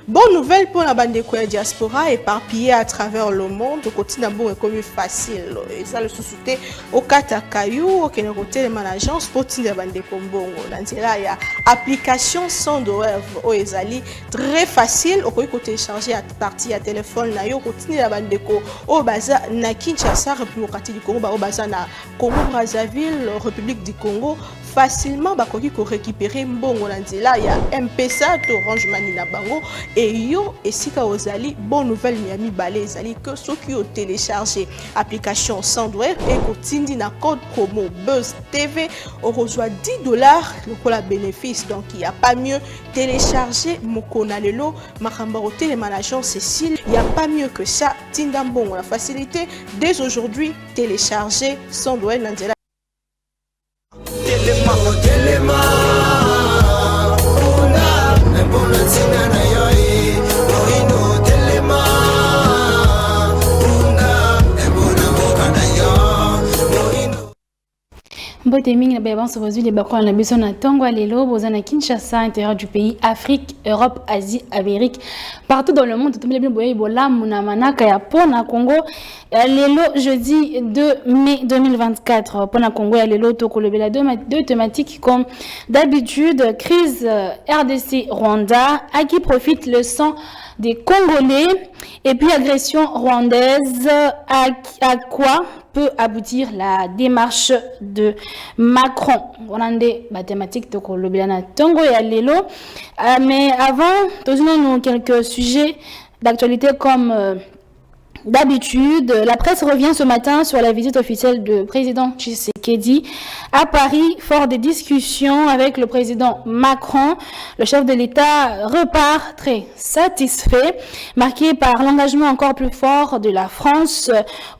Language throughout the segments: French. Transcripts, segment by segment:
Bonne nouvelle pour la bande de diaspora éparpillée à travers le monde. Le quotidien est comme facile. Et ça, le sous-souté au Katakayou, au Kénéroté, les agence pour la bande de Kombongo. Il y a application sans douleur au Ezali. Très facile. Au côté télécharger à partir à téléphone. Il y a continue la bande de au Baza, na Kinshasa, République du Congo, au Baza, na Congo, Brazzaville, République du Congo. Facilement bakoki ko récupérer mbongo na nzela ya M-Pesa to Orange Money na bango et yo esika ozali bonne nouvelle miami balé ezali que ceux qui ont téléchargé application Sandwave et kotindi na code promo Buzz TV on reçoit $10 le la bénéfice donc il y a pas mieux télécharger mokona lelo makamba hôtel management Cécile il y a pas mieux que ça tinda mbongo la facilité dès aujourd'hui télécharger Sandwave na nzela Mbote mingi na beba se rezu les bakwa na biso na tongo lelo bozana Kinshasa intérieur du pays Afrique Europe Asie Amérique partout dans le monde tout le monde boye bola muna manaka ya pona Congo lelo jeudi 2 mai 2024 pona Congo ya lelo to kolobela deux thématiques comme d'habitude crise RDC Rwanda à qui profite le sang des Congolais et puis agression rwandaise à quoi peut aboutir la démarche de Macron. On a des mathématiques de Kolobelana Tongo et Alelo. Mais avant, nous quelques sujets d'actualité comme d'habitude. La presse revient ce matin sur la visite officielle du président Tshisekedi à Paris, fort des discussions avec le président Macron. Le chef de l'État repart très satisfait, marqué par l'engagement encore plus fort de la France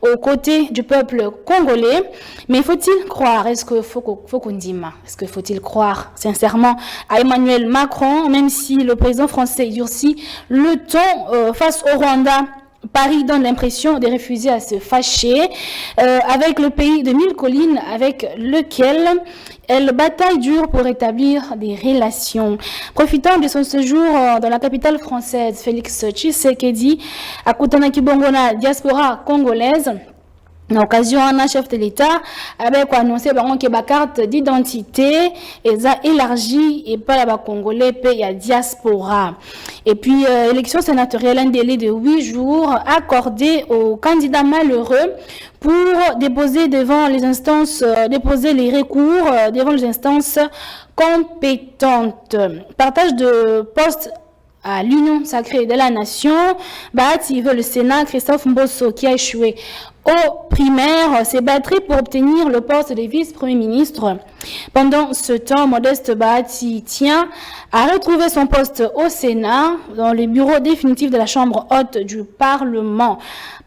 aux côtés du peuple congolais. Mais faut-il croire, est-ce que faut-il croire sincèrement à Emmanuel Macron, même si le président français durcit le ton face au Rwanda? Paris donne l'impression de refuser à se fâcher avec le pays de mille collines avec lequel elle bataille dure pour établir des relations. Profitant de son séjour dans la capitale française, Félix Tshisekedi a Kutanaki Bongona, diaspora congolaise. En occasion, un chef de l'État avait annoncé que la carte d'identité est élargie et pas la Congolais paye à diaspora. Et puis, élection sénatoriale, un délai de 8 jours accordé aux candidats malheureux pour déposer devant les instances, déposer les recours devant les instances compétentes. Partage de postes à l'Union sacrée de la nation, Bahati veut le Sénat, Christophe Mbosso qui a échoué au primaire s'est battu pour obtenir le poste de vice-premier ministre. Pendant ce temps, Modeste Bahati tient à retrouver son poste au Sénat, dans le bureau définitif de la Chambre haute du Parlement.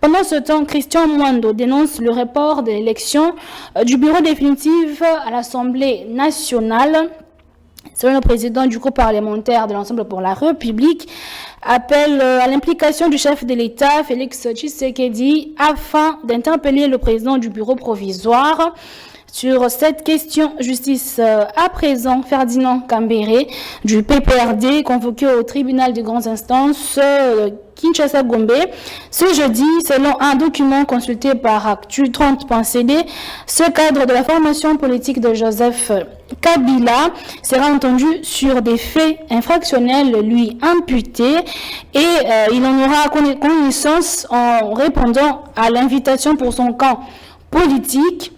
Pendant ce temps, Christian Mwando dénonce le report de l'élection du bureau définitif à l'Assemblée nationale. Selon le président du groupe parlementaire de l'Ensemble pour la République, appelle à l'implication du chef de l'État, Félix Tshisekedi, afin d'interpeller le président du bureau provisoire sur cette question justice. À présent, Ferdinand Kambere du PPRD, convoqué au tribunal de grandes instances Kinshasa Gombe, ce jeudi, selon un document consulté par Actu30.cd, ce cadre de la formation politique de Joseph Kabila sera entendu sur des faits infractionnels lui imputés et il en aura connaissance en répondant à l'invitation pour son camp politique.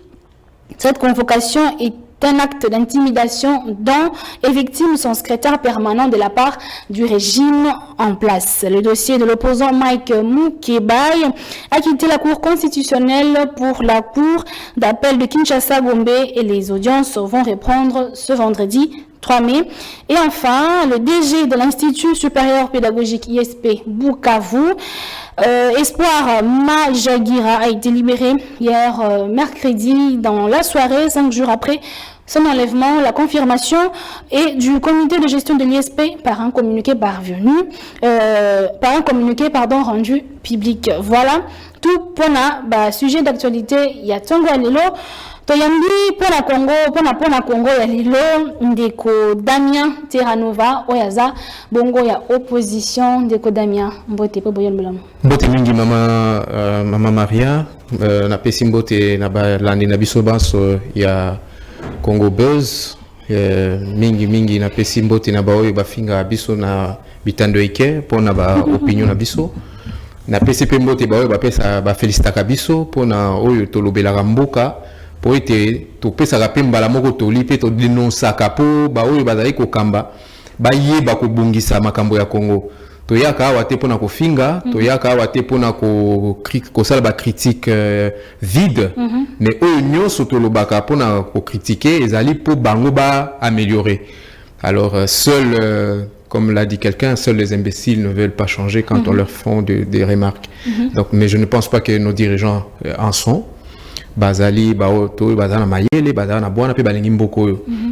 Cette convocation est un acte d'intimidation dont est victime son secrétaire permanent de la part du régime en place. Le dossier de l'opposant Mike Mukebai a quitté la Cour constitutionnelle pour la Cour d'appel de Kinshasa-Gombe et les audiences vont reprendre ce vendredi 3 mai. Et enfin, le DG de l'Institut supérieur pédagogique ISP Bukavu, Espoir Majagira, a été libéré hier mercredi dans la soirée, 5 jours après son enlèvement. La confirmation est du comité de gestion de l'ISP par un communiqué rendu public. Voilà tout pour le sujet d'actualité. Il y a Tongo Alelo. toyambi pour na Congo ya lelo ndeko Damien Terranova oyaza bongo ya opposition ndeko Damien mbote po boyol mulamu mbote mingi mama Maria na pesi mbote na ba landi na biso baso ya Congo Buzz mingi na pesi mbote na baoyo bafinga biso na bitando eke pona ba opinion na biso na pesi pe mbote baoyo bapesa ba felicitaka biso pona oyo tolobelaka mboka po ete topesaka pe mbala moko toli pe to dénonçaka po baoyo bazali kokamba bayeba kobungisa makambo ya Congo toyaka awa te pona kofinga toyaka awa te pona kosala ba critique vide mais oyo nyonso tolobaka pona ko critiquer ezali po bango ba améliorer alors comme l'a dit quelqu'un, seuls les imbéciles ne veulent pas changer quand on leur fait des remarques. Donc, mais je ne pense pas que nos dirigeants en sont. Bazali, Baoto, Bazana Mayele, Bazana Boana, pe Balingi Mboko.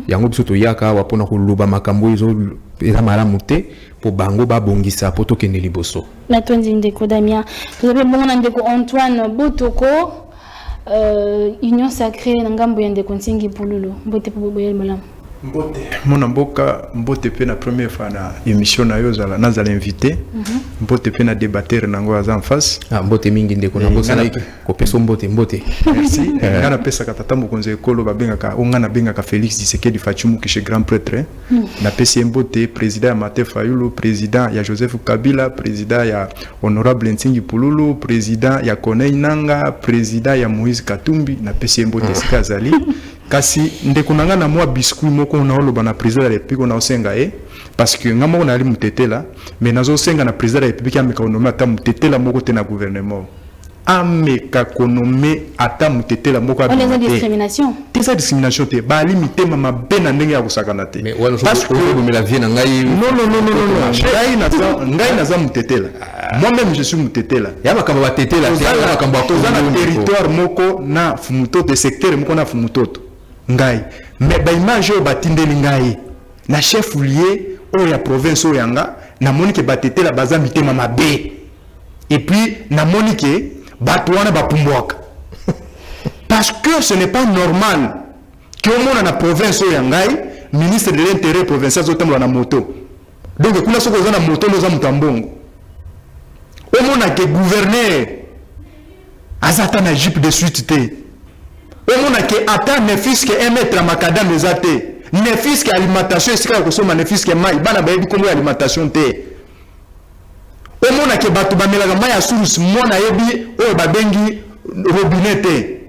Yango biso toyaka wapona kuluba makambo izo eza malamute po bango ba bongisa poto kende liboso. Na tondi ndeko Damien. Vous avez bon ndeko Antoine Botoko, Union sacrée na ngambo ya ndeko Nsingi Pululu. Mbote po boyel malam. Mbote mona mboka mbote pe na première fois na émission na yo zala nazala invité mbote pe na débatteur nango aza en face mbote mingi ndeko na bosa ko peso mbote merci ngana pesa katata mokonze ekolo babengaka ongana bengaka Félix Tshisekedi Fachimu ki chez grand prêtre na pesi mbote président ya Martin Fayulu président ya Joseph Kabila président ya honorable Nsingi Pululu président ya Corneille Nanga président ya Moïse Katumbi na pesi mbote sikazali kasi ndeko nanga na mwa biscuit moko na oloba na président de la République na osenga parce que ngamo na ali mutetela mais nazo senga na président de la République ameka onome ata mutetela moko te na gouvernement ameka konome ata mutetela moko a discrimination te discrimination te ba limité mama bena ndenge ya kusakana te parce que la vie na ngai non ngai naza mutetela moi-même je suis mutetela ya makambo batetela ya makambo na territoire moko na fumutoto secteur moko na fumutoto ngai mais ba image o batindeli ngai na chef lié o ya province o yanga na monike batetela baza mitema mabe et puis na monike batwana bapumbwaka parce que ce n'est pas normal que au monde na province o yangai ministre de l'intérieur provincial zotambola na moto donc kuna soko za na moto loza mutambongo au monde que gouverneur azata na jeep de suite te au monde que ata ne fiske 1 mètre makadam ezate ne fiske alimentation esika ko soma ne fiske mai bana ba yebi kombo alimentation te au monde que batu bamelaka mai ya source mona yebi o babengi robinet te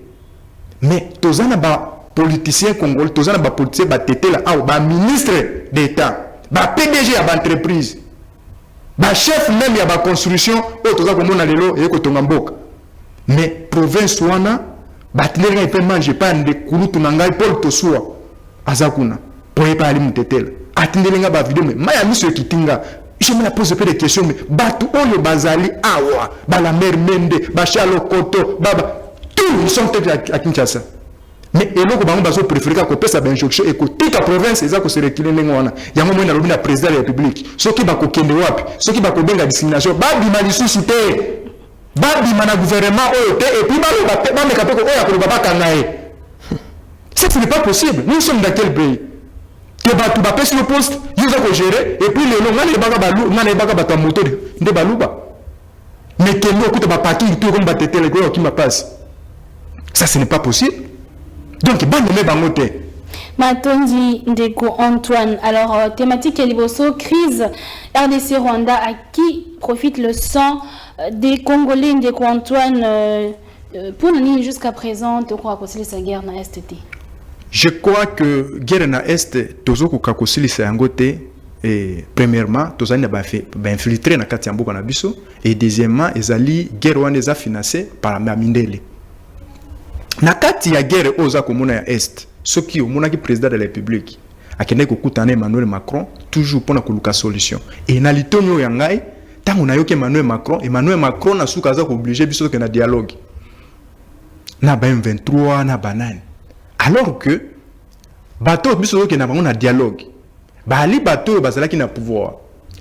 mais tozana ba politicien congolais tozana ba politicien ba tetela au ba ministre d'état ba PDG ya ba entreprise ba chef même ya ba construction o toza ko mona lelo e ko tonga mboka mais province wana batineli ngai pe mange pa nde kulutu na ngai Paul Tosua azakuna poye pa ali mutetela atindeli nga ba video mais maya miso kitinga je me la pose peu de questions mais batu oyo bazali awa ba la mer mende ba Charles Koto baba tous ils sont peut-être à Kinshasa mais eloko bango bazo préférer ko pesa ba injonction et ko tika province eza ko se reculer ndenge wana yango mwana lobi na président de la République soki ba ko kende wapi soki ba ko benga discrimination ba bima lisusu te ba bima na gouvernement oyo te et puis ba meka pe ko oya ko ba kangae ce n'est pas possible nous sommes dans quel pays que batu ba pesi le poste yuza ko gérer et puis le ngane baka balu ngane baka bata moto nde baluba mais kendo okuta ba parking tout comme ba tetele ko ki ma passe ça ce n'est pas possible donc ban nommé bangote Matondi ndeko Antoine. Alors thématique liboso crise RDC Rwanda, à qui profite le sang des Congolais ndeko Antoine pour nous jusqu'à présent tu crois que c'est sa guerre na STT. Je crois que guerre na est tozoko kakosili sa yangote et premièrement tozani ba infiltrer na kati ya mboka na biso et deuxièmement ezali guerre wana eza financée par Mindele. Na kati ya guerre oza komona ya est soki omona ki président de la République akende kokutana Emmanuel Macron toujours pona koluka solution et na litonyo ya ngai tango na yoke Emmanuel Macron na suka za ko obligé biso ke na dialogue na ba M23 na banane alors que bateau biso ke na bango na dialogue ba ali bateau bazalaki na pouvoir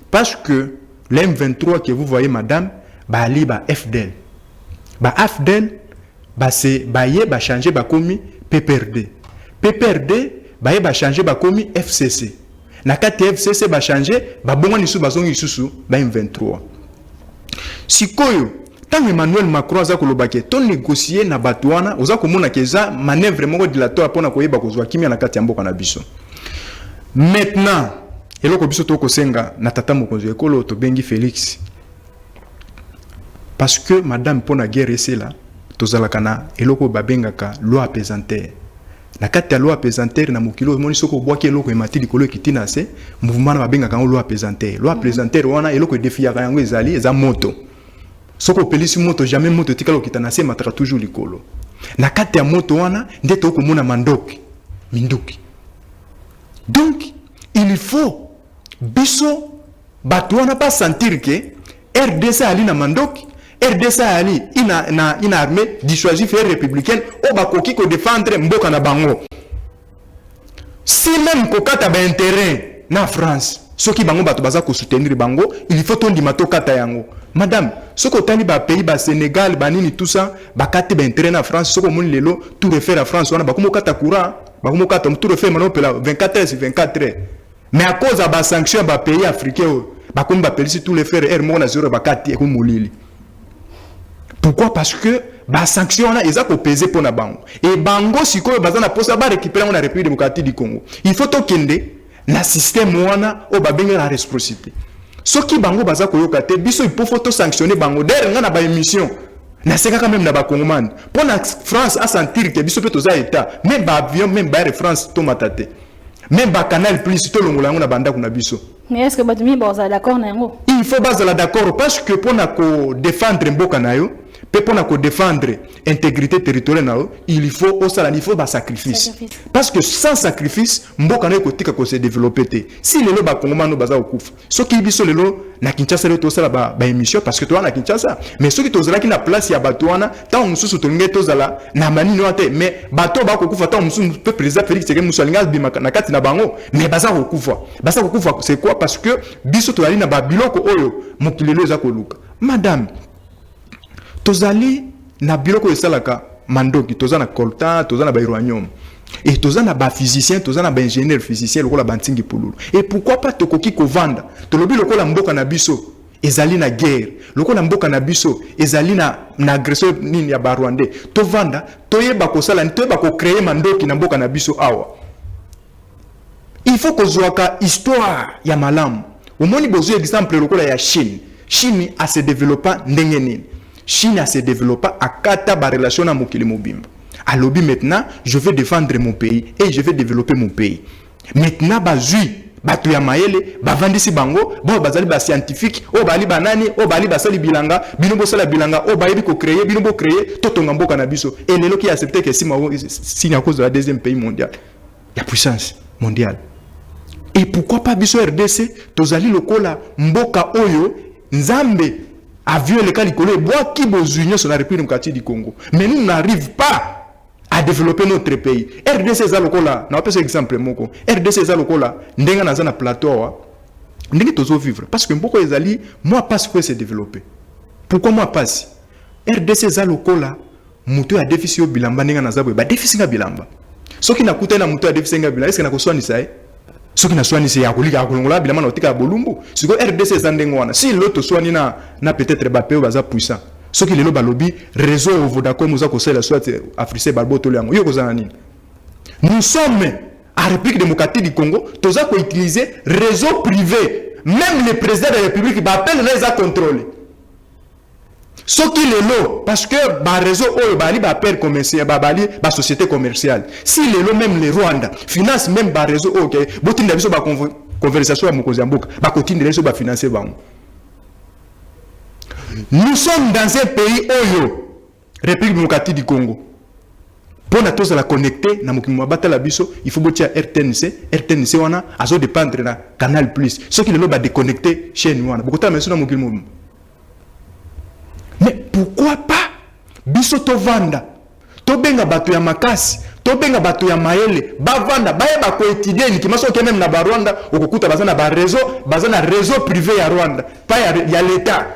parce que le M23 que vous voyez madame ba ali ba FDL ba FDL ba se ba ye ba changer ba komi PPRD. PPRD baye ba changer ba komi FCC. Na kati FCC ba changer ba bongo nisu bazongi susu ba M23. Sikoyo tant Emmanuel Macron za kolobake ton négocier na batwana oza komona keza manœuvre moko dilatoire pona koyeba kozwa kimia na kati ya mboka na biso. Maintenant eloko biso to kosenga na tata mokonzi ekolo to bengi Félix. Parce que madame pona guerre esela tozalaka na eloko babengaka loi apesanteur. Na kati ya loi apesanteur na mokilo moni soko bwaki eloko emati likolo ekitina se mouvement na babengaka loi apesanteur. Loi apesanteur wana eloko defiaka yango ezali eza moto. Soko pelisi moto jamais moto tikalo kitana se mataka toujours likolo. Na kati ya moto wana nde to komona mandoki minduki. Donc il faut biso batwana pas sentir que RDC ali na mandoki RDC ali ina armée dissuasive et républicaine o bakoki ko défendre mboka na bango. Si même kokata ba intérêt na France, soki bango bato baza ko soutenir bango, il faut ton dimato kata yango. Madame, soko tani ba pays ba Sénégal ba nini tout ça, ba kate ba intérêt na France, soko moni lelo tout refaire à France wana ba komo kata courant, ba komo kata tout refaire maintenant pela 24 heures sur 24 heures. Mais à cause de ba sanction ba pays africains, ba komo ba pelisi tout les faire air mo na zéro ba kati ko molili. Pourquoi? Parce que ba sanction na eza ko peser pour na bango. Et bango sikoyo bazana posa ba récupérer na République démocratique du Congo. Il faut to kende na système wana o ba benga la réciprocité. Soki bango baza ko yoka te biso il faut to sanctionner bango der nga na ba émission. Na seka quand même na ba Congomane. Pour la France a sentir que biso pe toza état, même ba avion même ba Air France to matate. Même ba Canal Plus to longola ngo na banda kuna biso. Mais est-ce que batumi baza d'accord na yango? Il faut baza d'accord parce que pour na ko défendre mboka na yo pour défendre l'intégrité territoriale, il faut sacrifice. Parce que sans sacrifice, mboka na kotika ko se développer. Si lelo ba Congomano baza okufa. Soki biso lelo na Kinshasa lelo to sala ba émission parce que to na Kinshasa. Mais soki to zala ki na place ya bato wana, ta mususu to ngé to zala na manino ate mais bato ba kokufa ta mususu peut président Félix Tshisekedi musalinga bimaka na kati na bango, mais baza kokufa. Baza kokufa c'est quoi? Parce que biso to ali na ba biloko oyo mokilelo eza koluka. Madame tozali na biloko esalaka mandoki toza na coltan toza na ba uranium et toza na ba physicien toza na ba ingénieur physicien lokola bantingi pululu et pourquoi pas tokoki ko vanda tolobi lokola mboka na biso ezali na guerre lokola mboka na biso ezali na agression nini ya ba Rwandais to vanda toyeba ko sala toyeba ko créer mandoki na mboka na biso awa. Il faut ko zwaka histoire ya malamu omoni bozo exemple lokola ya Chine a se développer ndenge nini. Chine a se développé à kata ba relation na mokili mobimba. À lobby maintenant, je vais défendre mon pays et je vais développer mon pays. Maintenant bazui batu ya maele ba vandisi bango, bo bazali ba scientifique, o bali banani, o bali basali bilanga, bino bo sala bilanga, o bayebi ko créer, bino bo créer totonga mboka na biso. Et lelo qui accepté que si à cause de la deuxième pays mondial, la puissance mondiale. Et pourquoi pas biso RDC, tozali lokola mboka oyo nzambe a vu le cas du Congo, bois qui besoin sur la République démocratique du Congo. Mais nous n'arrivons pas à développer notre pays. RDC Zalokola, n'a pas exemple moko. RDC Zalokola, n'enga na zana plateau, n'enga tozo vivre. Parce que beaucoup les alliés, moi pas ce que c'est développé. Pourquoi moi pas? RDC Zalokola, muto a déficit au bilamba n'enga na zabo, ba déficit na bilamba. Ce qui n'a coûté na muto a déficit na bilamba, est-ce que na koswani ça? Ce qui n'a soigné c'est yakolika kolongola bilama na otika bolumbu. Si ko RDC zandengo wana, si l'autre soigné na peut-être ba pays baza puissant. Ce qui lelo balobi réseau au Vodacom nous a conseillé la soit Afrique Barbo to liango. Yo kozana nini? Nous sommes à République démocratique du Congo, toza ko utiliser réseau privé. Même le président de la République ba appelle les a contrôler. Ce qui est l'eau, parce que le réseau bali ba père commercial, bali ba société commerciale. Si l'eau même les Rwanda finance même ba réseau ok, botinda biso ba conversation à Mokozamboka, ba continue réseau ba financer ba. Nous sommes dans un pays oyo, République démocratique du Congo. Pour na tous la connecter na mokimo bata la biso, il faut botia RTNC wana azo dépendre na Canal Plus. Ce qui l'eau ba déconnecter chaîne wana. Bokota mention na mokimo. Mais pourquoi pas biso to vanda to benga bato ya makasi to benga bato ya maele ba vanda ba yeba ko étudier ni kimaso ke même na ba Rwanda okukuta bazana ba réseau privé ya Rwanda pas ya l'état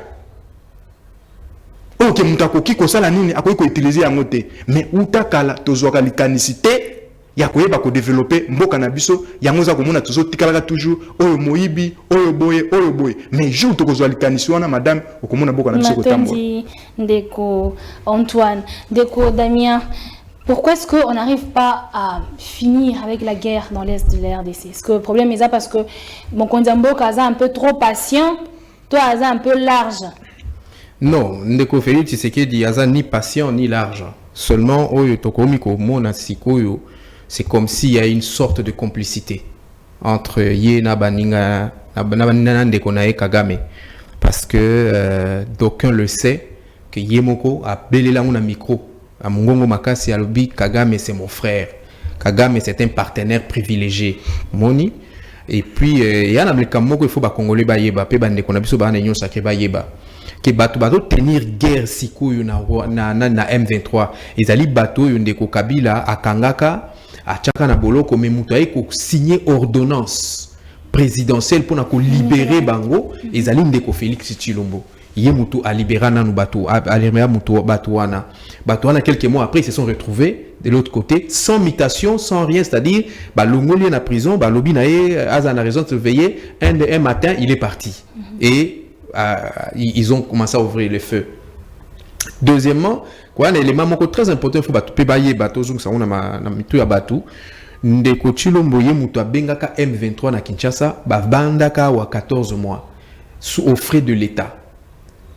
ok mutakoki kosala nini akoki ko utiliser yango te mais utakala tozwaka likanisité ya koyeba ko développer mboka na biso yango za komona tozo tikalaka toujours oyo moyibi oyo boye mais jour tokozwa likanisi wana madame okomona mboka na biso kotambola. Ndeko Antoine, Ndeko Damien, pourquoi est-ce qu'on n'arrive pas à finir avec la guerre dans l'est de la RDC? Est-ce que le problème est ça parce que mon Konzambo Kaza un peu trop patient, toi Kaza un peu large? Non, Ndeko Félix Tshisekedi Kaza ni patient ni large. Seulement oyo tokomiko mona sikoyo, c'est comme s'il y a une sorte de complicité entre Ye na baninga na Ndeko nae Kagame, parce que d'aucuns le sait que Yemoko a belé la micro à Mungongo Makasi alobi Kagame c'est mon frère, Kagame c'est un partenaire privilégié moni. Et puis il y a un il faut ba congolais ba yeba pe bande ko na biso ba na nyon sacré ba yeba que bato tenir guerre sikoyo na M23 ezali bato yo Ndeko Kabila akangaka achaka na boloko mais muto ay ko signer ordonnance présidentielle pour na ko libérer bango ezali Ndeko Félix Tshilombo. Ye mutu a libéré nanu bato a libéré mutu bato wana quelques mois après ils se sont retrouvés de l'autre côté sans mutation sans rien, c'est-à-dire ba longoli na prison ba lobi na ye aza na raison de se veiller un matin il est parti et ils ont commencé à ouvrir le feu. Deuxièmement quoi un élément très important il faut bato pe baye bato zo ça on na mitu ya bato Ndeko Tshilombo ye mutu abengaka M23 na Kinshasa ba bandaka wa 14 mois sous aux frais de l'État.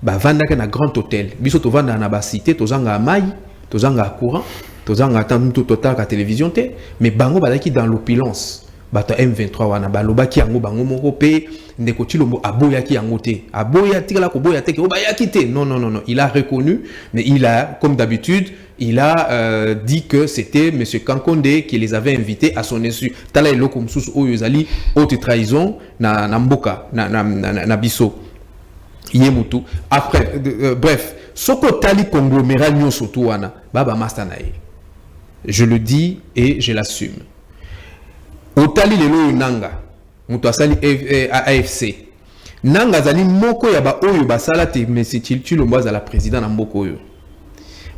Ba vandaka na grand hôtel biso to vanda na ba cité to zanga mai to zanga courant to zanga tant tout total ka télévision té mais bango balaki dans l'opulence bato M23 wana baloba ki yango bango moko pe Ndeko Tshilombo aboya ki yango té aboya tikala ko boya té ko ba yakité non il a reconnu mais il a comme d'habitude il a dit que c'était monsieur Kankonde qui les avait invités à son insu tala eloko msusu oyo ezali haute trahison na mboka na biso. Yemutu. Après, bref, soko tali conglomérat nyon soto wana, baba mastanae. Je le dis et je l'assume. Otali lelo nanga, mutu asali AFC. Nanga zali moko ya ba oyo basala te Messi Tshilombo za la président na mboko oyo.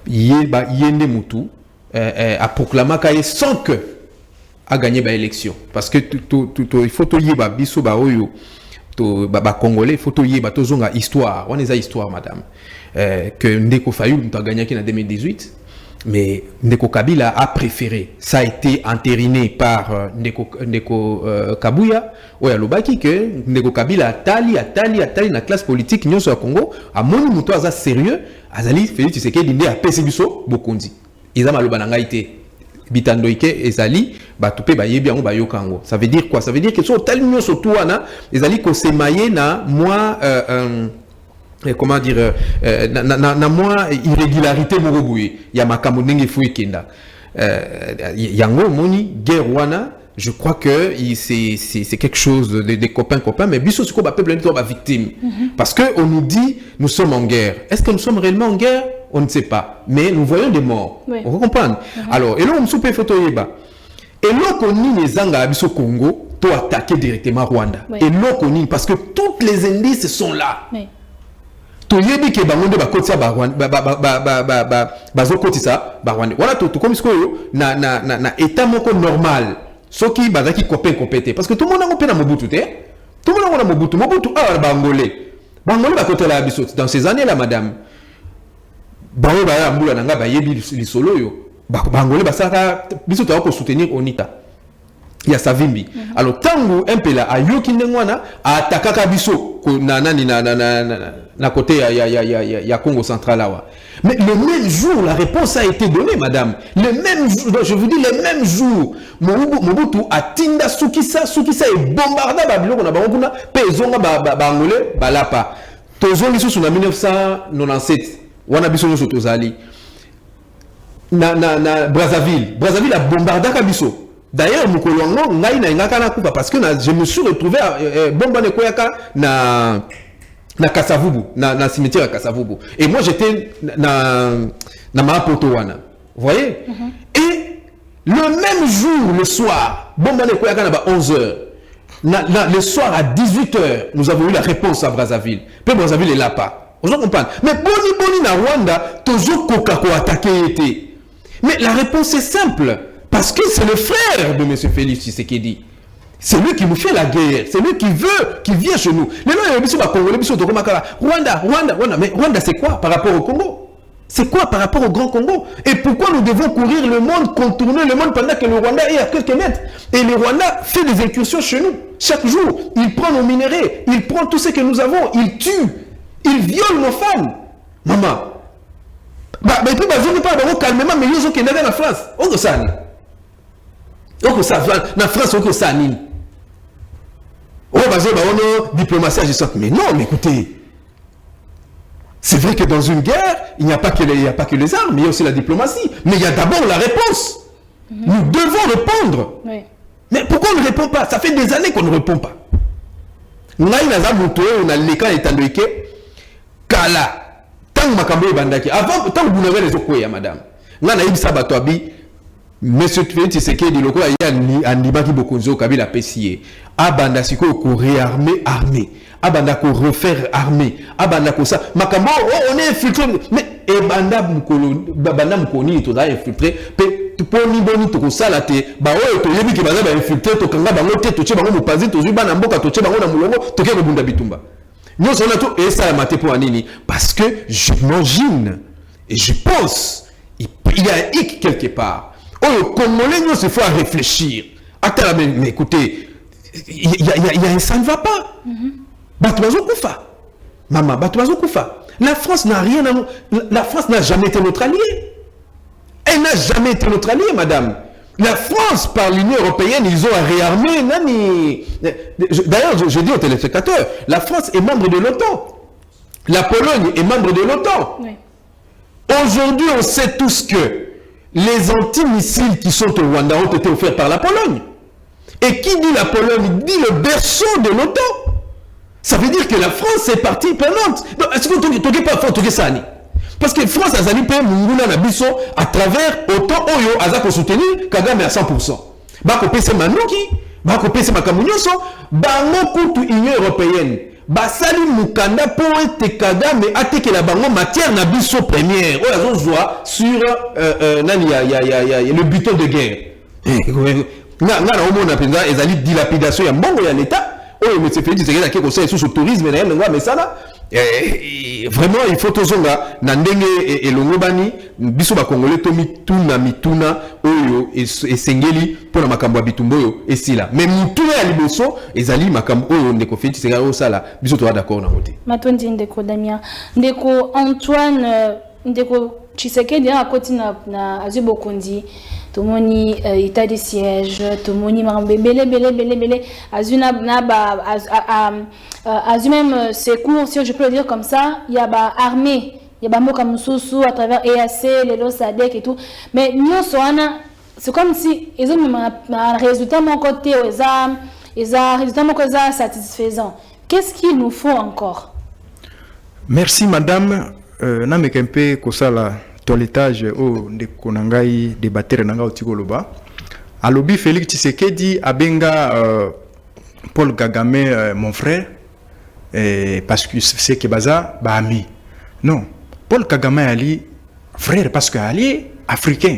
Yende mutu a proclamé kaye sans que a gagné ba élection parce que il faut to yeba biso ba oyo ba congolais photo yeba to zonga histoire on est histoire madame que Ndeko Fayulu a gagné en 2018 mais Ndeko Kabila a préféré ça a été entériné par Ndeko Kabuya oya lobaki que Ndeko Kabila atali na classe politique nyonso ya Congo a moni muto aza sérieux azali Félix Tshisekedi ndé a pesi biso bokonzi iza maloba na ngai te bitandoike ezali batupe bayebi yango bayokango. Ça veut dire quoi? Ça veut dire que so tali nyonso to wana ezali ko semaye na moi comment dire na moi irrégularité moko boye ya makambo ndenge fu ekenda yango moni guerre wana. Je crois que c'est quelque chose de copains mais biso siko ba peuple ba victime parce que on nous dit nous sommes en guerre. Est-ce que nous sommes réellement en guerre? On ne sait pas, mais nous voyons des morts. Oui. On comprend. Alors, et là on soupe photo yeba. Et là qu'on ni les anga abiso Congo to attaquer directement Rwanda. Oui. Et là qu'on ni parce que toutes les indices sont là. Oui. To yebi ke bangonde ba kotisa ba Rwanda ba zo kotisa ba Rwanda. Voilà to comme ce na état moko normal. Soki bazaki compété parce que tout le monde a compé na Mobutu te. Tout le monde a Mobutu ah bangolais ba kotela abiso dans ces années là madame. Bango ba mbula nanga ba yebi lisolo yo bangolais basaka biso to ko soutenir Onita ya Savimbi. Alors tango impela ayoki ndengwana atakaka biso na côté ya Congo central awa. Mais le même jour la réponse a été donnée madame. Le même jour, je vous dis le même jour Mobutu atinda sukisa et bombarda ba biloko na bango kuna pe zonga bangolais balapa. Tozongi sous na 1997 wana biso nyoso tozali na Brazzaville a bombardé Kabiso. D'ailleurs mukolo ngo ngai na ngaka na kupa parce que je me suis retrouvé bomba ne koyaka na Kasavubu na cimetière à Kasavubu et moi j'étais na Mapoto wana. Vous voyez? Et le même jour le soir bomba ne koyaka na ba 11h le soir à 18h nous avons eu la réponse à Brazzaville. Puis Brazzaville est là pas. Vous comprenez? Mais boni na Rwanda, toujours koka ko attaquer été. Mais la réponse est simple. Parce que c'est le frère de M. Félix Tshisekedi. C'est lui qui nous fait la guerre. C'est lui qui vient chez nous. Les Rwanda. Mais Rwanda, c'est quoi par rapport au Congo? C'est quoi par rapport au Grand Congo? Et pourquoi nous devons courir le monde, contourner le monde pendant que le Rwanda est à quelques mètres? Et le Rwanda fait des incursions chez nous. Chaque jour, il prend nos minéraux, il prend tout ce que nous avons, il tue, il viole nos femmes. Maman. Mais puis, je ne pas calmement, mais ils ont qu'à aller en France. On que ça. On ça va. En France, on que ça. On va dire, on a diplomatie agissante. Mais non, mais écoutez. C'est vrai que dans une guerre, il n'y a pas que les armes, mais il y a aussi la diplomatie. Mais il y a d'abord la réponse. Nous devons répondre. Oui. Mais pourquoi on ne répond pas? Ça fait des années qu'on ne répond pas. Nous avons les cas Kala. Tant que bandaki. Avant, tant que vous n'avez les okoya, madame. Nous avons dit Monsieur Félix Tshisekedi loko ya andibaki bokonzo kabila pesier. Abanda siko ko réarmer armée. Abanda ko refaire armée. Abanda ko ça. Makambo on est infiltré. Mais banda mukoni to da infiltré. Pe poni boni to ko sala te. Ba o to yebi ke baza ba infiltré to kanga bango te to che bango mopazi to zuba na mboka to che bango na mulongo to ke bunda bitumba. Nous on a tout et ça maté pour anini parce que j'imagine et je pense il y a un hic quelque part. Oh, Congolais, nous, il faut réfléchir. Attends, mais écoutez, ça ne va pas. Batouazo Koufa. Maman, Batouazo Koufa. La France n'a rien à... La France n'a jamais été notre allié. Elle n'a jamais été notre allié, madame. La France, par l'Union européenne, ils ont réarmé. D'ailleurs, je dis aux téléspectateurs, la France est membre de l'OTAN. La Pologne est membre de l'OTAN. Oui. Aujourd'hui, on sait tous que les antimissiles qui sont au Rwanda ont été offerts par la Pologne. Et qui dit la Pologne dit le berceau de l'OTAN. Ça veut dire que la France est partie prenante. Est-ce que vous ne toquez pas fort, toquez ça? Parce que France a zali paye Munguna Nabiso à travers autant Oyo Azako soutenir Kagame à 100%. Bako pese Manouki, Bako pese Makamunyoso, Bango Kutu Union Européenne. Basali Mukanda pour être Kagame ateke la bango matière Nabiso première. On a joie sur le butin de guerre. Na au monde a ezali dilapidation ya mbongo ya l'État. Oh, mais c'est fait dire que conseil sur le tourisme mais ça là vraiment il faut tozonga na ndenge et longobani biso ba congolais to mituna oyo et sengeli pour na makambo bitumboyo et si là mais mituna ya liboso ezali makambo oyo ndeko feti c'est garo ça là biso to d'accord na côté matondi ndeko Damien ndeko Antoine ndeko Tshisekedi a côté na azubokondi tomoni état de siège tomoni belé azuna na ba azu même secours si je peux le dire comme ça il y a ba armée il y a ba moka mususu à travers EAC les SADC et tout mais nous soana c'est comme si ils ont un résultat mon côté résultat mon côté satisfaisant. Qu'est-ce qu'il nous faut encore? Merci madame na mekempe kosala toilettage au de konangai débattre nanga otikoloba alobi Félix Tshisekedi abenga Paul Kagame mon frère parce que c'est que baza ba ami non Paul Kagame ali frère parce que ali africain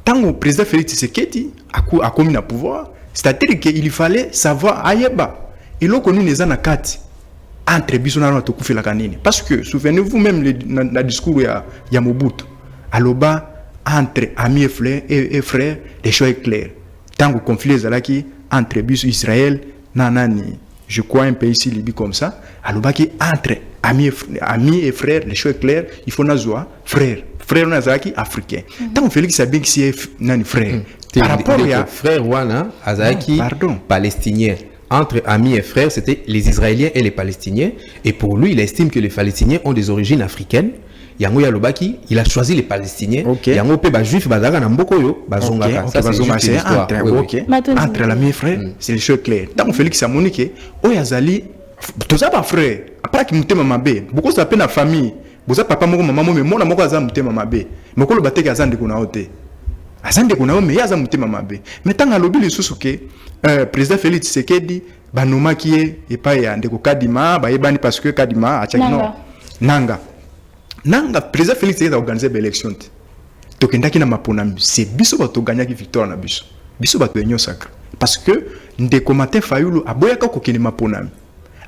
tant au président Félix Tshisekedi a commis na pouvoir c'est-à-dire qu'il fallait savoir ayeba il a connu les anakati entre bisona to kufela kanini parce que souvenez-vous même le discours ya Mobutu aloba entre amis et frères les choses est claires tant que conflit zalaki entre bis Israël nanani je crois un pays ici Libye comme ça aloba qui entre amis et frères les choses est claires il faut nazoa frère nazaki africain tant que Félix Sabin qui est nani frère par rapport à frère wana azaki palestinien. Entre amis et frères, c'était les Israéliens et les Palestiniens. Et pour lui, il estime que les Palestiniens ont des origines africaines. Yango Yalobaki, il a choisi les Palestiniens. Yango pe juif bazaka na mboko yo bazonga. Ça c'est entre l'ami et frère, c'est les choses claires. Tant que Félix Samonike, oyazali tout ça pas frère. Après qui mutema mabe, beaucoup ça peine na famille. Boza papa moko maman mais mona moko aza mutema mabe. Moko lo bateka azande kuna ote. Azande kuna mais yaza mutema mabe. Mais tant alobi le susuke président Félix Tshisekedi banoma qui est pas ya ndeko Kadima ba yebani parce que Kadima a check non nanga président Félix Tshisekedi a organisé l'élection tokendaki na maponami c'est biso bato gagnaki victoire na biso bato union sacré parce que ndeko Martin Fayulu aboyaka kokende maponami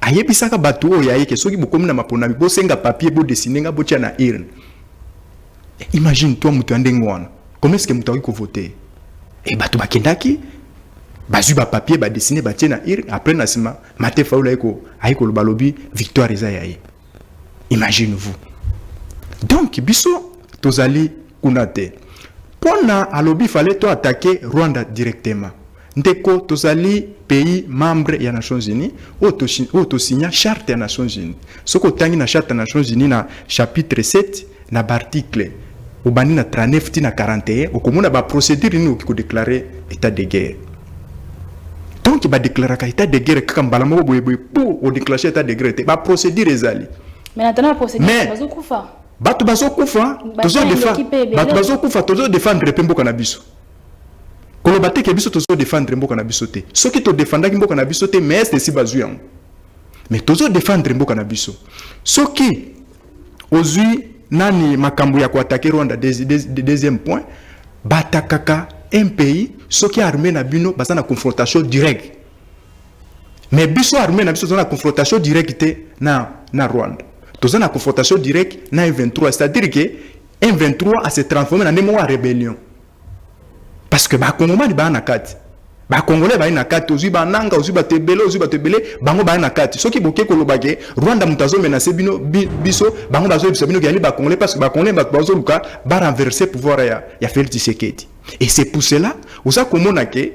ayebisaka bato oyo ayeke soki bokomi na maponami bosenga papier bo dessiner nga botia na urne. Imagine toi mutu ndenge wana comment est-ce que mutu ko voter et bato bakendaki bazui ba papier ba dessiner ba tia na urne après na sima Martin Fayulu ayeko lobalobi victoire eza yaye. Imagine vous. Donc biso tozali kunate pona alobi fallait to attaquer Rwanda directement ndeko tozali pays membre ya Nations Unies to signa charte ya Nations Unies soko tangi na charte ya Nations Unies na chapitre 7 na article obani na 39 ti na 41 okomona ba procédure ni okiko déclarer état de guerre. Donc ba déclarer ka état de guerre kaka mbala moko boye pour o déclencher état de guerre ba procédure ezali mais maintenant procédure bazokufa bato bazokufa tozo défendre pe mboka na biso koloba te ke biso tozo défendre mboka na biso te soki to défendaki mboka na biso te mais est si bazu yango mais tozo défendre mboka na biso soki ozui nani makambo ya ko attaquer Rwanda deuxième point batakaka un pays soki armée na bino basa na confrontation directe mais biso armée na biso na confrontation directe na Rwanda. Dans une confrontation directe na M23, c'est-à-dire que M23 a se transformé en rébellion. Parce que ba Congolais ba na kati. Ba Congolais ba na kati ozu ba nanga ozu ba tebele bango ba na kati. Soki boke kolobake Rwanda mutazo menacer biso bango bazo biso bino yali ba Congolais parce que ba Congolais bazo luka ba renverser pouvoir ya Félix Tshisekedi. Et c'est pour cela oza komona ke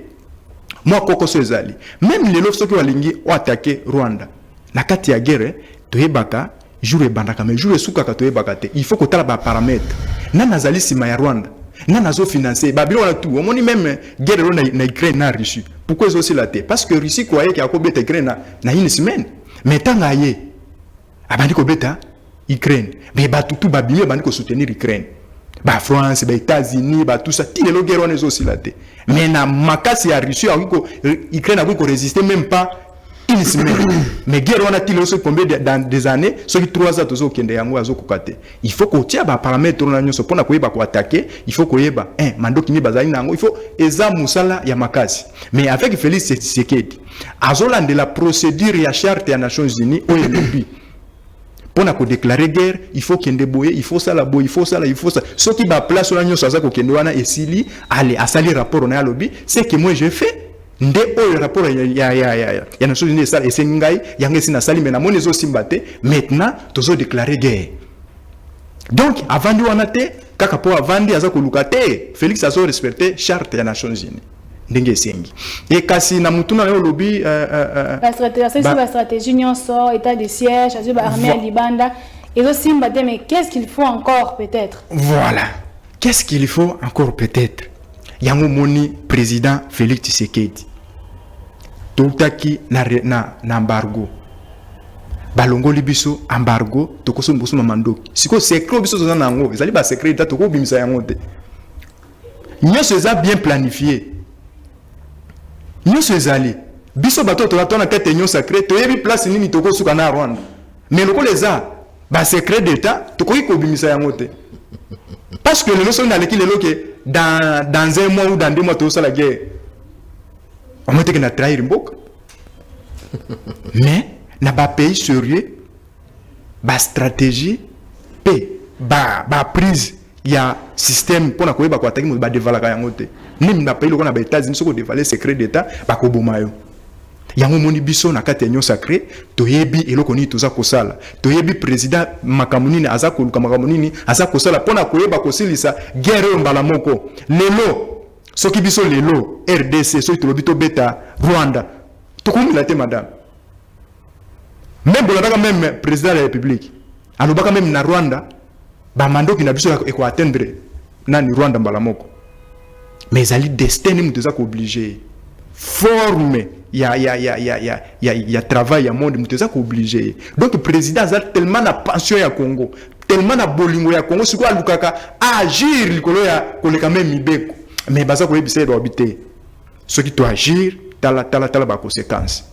moi koko sezali. Même les lorsque walingi o attaquer Rwanda. Na kati ya guerre toyebaka jour et bandaka mais jour et souka katoye bakate il faut que tala ba paramètre na nazali sima ya Rwanda na nazo financer ba bilo na tout on moni même guerre na Ukraine na Russie pourquoi ils aussi la terre parce que Russie croyait qu'il y a kobeta Ukraine na une semaine mais tanga ye abandi kobeta Ukraine mais ba tout ba bimé bandi ko soutenir Ukraine ba France ba États-Unis ba tout ça ti le guerre on aussi la terre mais na makasi ya Russie Ukraine a ko résister même pas une semaine. Mais guerre on a tiré aussi combien dans des années, ceux qui 3 ans tous au kende yango azo kokate. Il faut qu'on tient ba paramètres on a nyoso pona koyeba ko attaquer, il faut koyeba mando kimi bazali nango, il faut eza musala ya makasi. Mais avec Félix Tshisekedi, azola de la procédure ya charte ya Nations Unies au Europe. Pona ko déclarer guerre, il faut kende boye, il faut ça la boye, il faut ça. Ce qui ba place on a nyoso aza ko kende wana esili, allez, à salir rapport on a lobby, c'est que moi j'ai fait nde oyo rapport ya Nations Unies ça et sengai yanga sina sali mais na moni zo simbate maintenant tozo déclarer guerre. Donc avant de wanate kaka po avant de aza koluka te Félix azo respecter charte ya Nations Unies ndenge sengi et kasi na mutuna yo lobby la stratégie nyonso état de siège azu ba armée libanda et zo simbate mais qu'est-ce qu'il faut encore peut-être voilà qu'est-ce qu'il faut encore peut-être yango moni président Félix Tshisekedi totaki na embargo balongoli biso embargo tokoso mboso mamandoki siko secret biso toza nango ezali ba secret ta toko bimisa yango te nyonso eza bien planifié nyonso ezali biso bato tona tete nyonso secret toyebi place nini toko suka na Rwanda mais lokolo eza ba secret d'état tokoki ko bimisa yango te parce que le leçon na leki lelo ke dans un mois ou dans 2 mois tout ça la guerre on m'a dit que na trahir mbok mais na ba pays sérieux ba stratégie pe ba prise ya système pour na ko ba ko attaquer ba dévaler yango te nim na pays lokona na ba États-Unis soko dévaler secret d'état ba ko bomayo yango moni biso na kati nyo sacré toyebi eloko ni toza kosala toyebi président makamunini aza koluka makamunini aza kosala pona koyeba kosilisa guerre mbala moko lelo soki biso lelo RDC soki tolobito beta Rwanda tokumila te madame même bolaka même président de la République alobaka même na Rwanda ba mandoki na biso eko atteindre nani Rwanda mbala moko mais ali destin ni muteza ko obligé forme ya travail ya monde muteza ko obligé donc président a tellement na pension ya Congo tellement na bolingo ya Congo siko alukaka agir likolo ya koleka même mibeko mais baza ko yebisa do habiter ce qui doit agir tala ba conséquence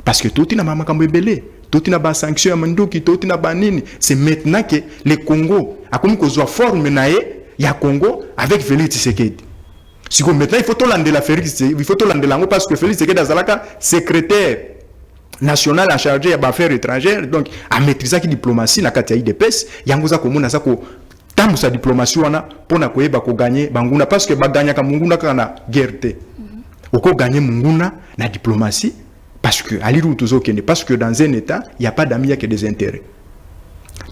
parce que tout ina mama kambo ebele totina ba sanction ya mandoki totina ba nini. C'est maintenant que le Congo a comme kozwa forme nae ya Congo avec Félix Tshisekedi. Si maintenant il faut tout l'ande la Félix, il faut tout l'ande lango parce que Félix Tshisekedi azalaka secrétaire national en charge ya affaires étrangères, donc a maîtriser la diplomatie na kati ya IDPS yango za komona za ko tangu sa diplomatie wana pona koyeba ko gagner banguna parce que baganya ka munguna kana guerre te. Oko gagner munguna na diplomatie parce que aliru tuzokende parce que dans un état il y a pas d'amis, il y a que des intérêts.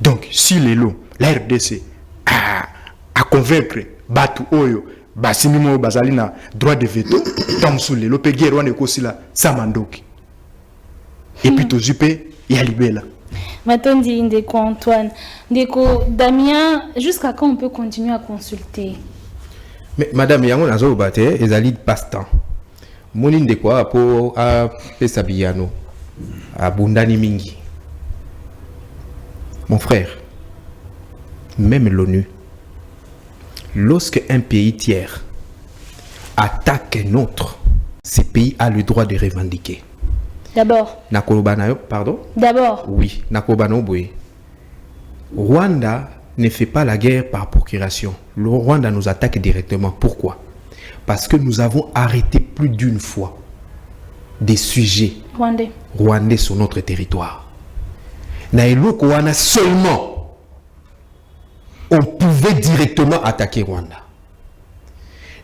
Donc si lelo la RDC a convaincre batu oyo basimimo bazali na droit de veto tangu lelo pe guerre wana ekosila samandoki. Et puis tozupe ya libela. Matondi Ndeko Antoine, Ndeko Damien, jusqu'à quand on peut continuer à consulter? Mais madame yango nazo bate ezali passe-temps. Moni Ndeko apo a pesabiyano a bundani mingi. Mon frère, même l'ONU, lorsque un pays tiers attaque un autre, ce pays a le droit de revendiquer. D'abord. Pardon? D'abord. Oui, Rwanda ne fait pas la guerre par procuration. Le Rwanda nous attaque directement. Pourquoi? Parce que nous avons arrêté plus d'une fois des sujets rwandais sur notre territoire. Naïloko wana seulement on pouvait directement attaquer Rwanda.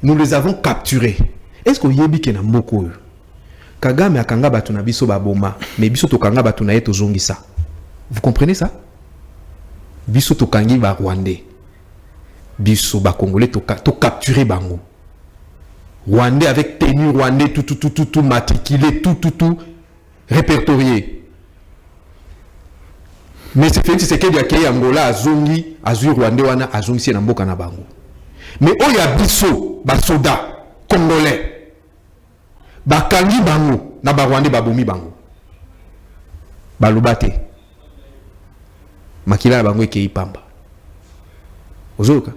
Nous les avons capturés. Est-ce que yebi kena moko? Kagame akanga batu na biso baboma, mais biso tokanga batu na yeto zongisa. Vous comprenez ça? Biso tokangi ba Rwandais. Biso ba Congolais to capturer bango. Rwandais avec tenue Rwandais tout matriculé, tout répertorié. Mais c'est fait c'est que y a qui Angola azongi, azui Rwandais wana azongi si na mboka na bango. Mais oya biso ba soda Congolais. Bakangi bango na ba Rwandais babomi bango. Balubate. Makila bango ekei pamba. Ozoka.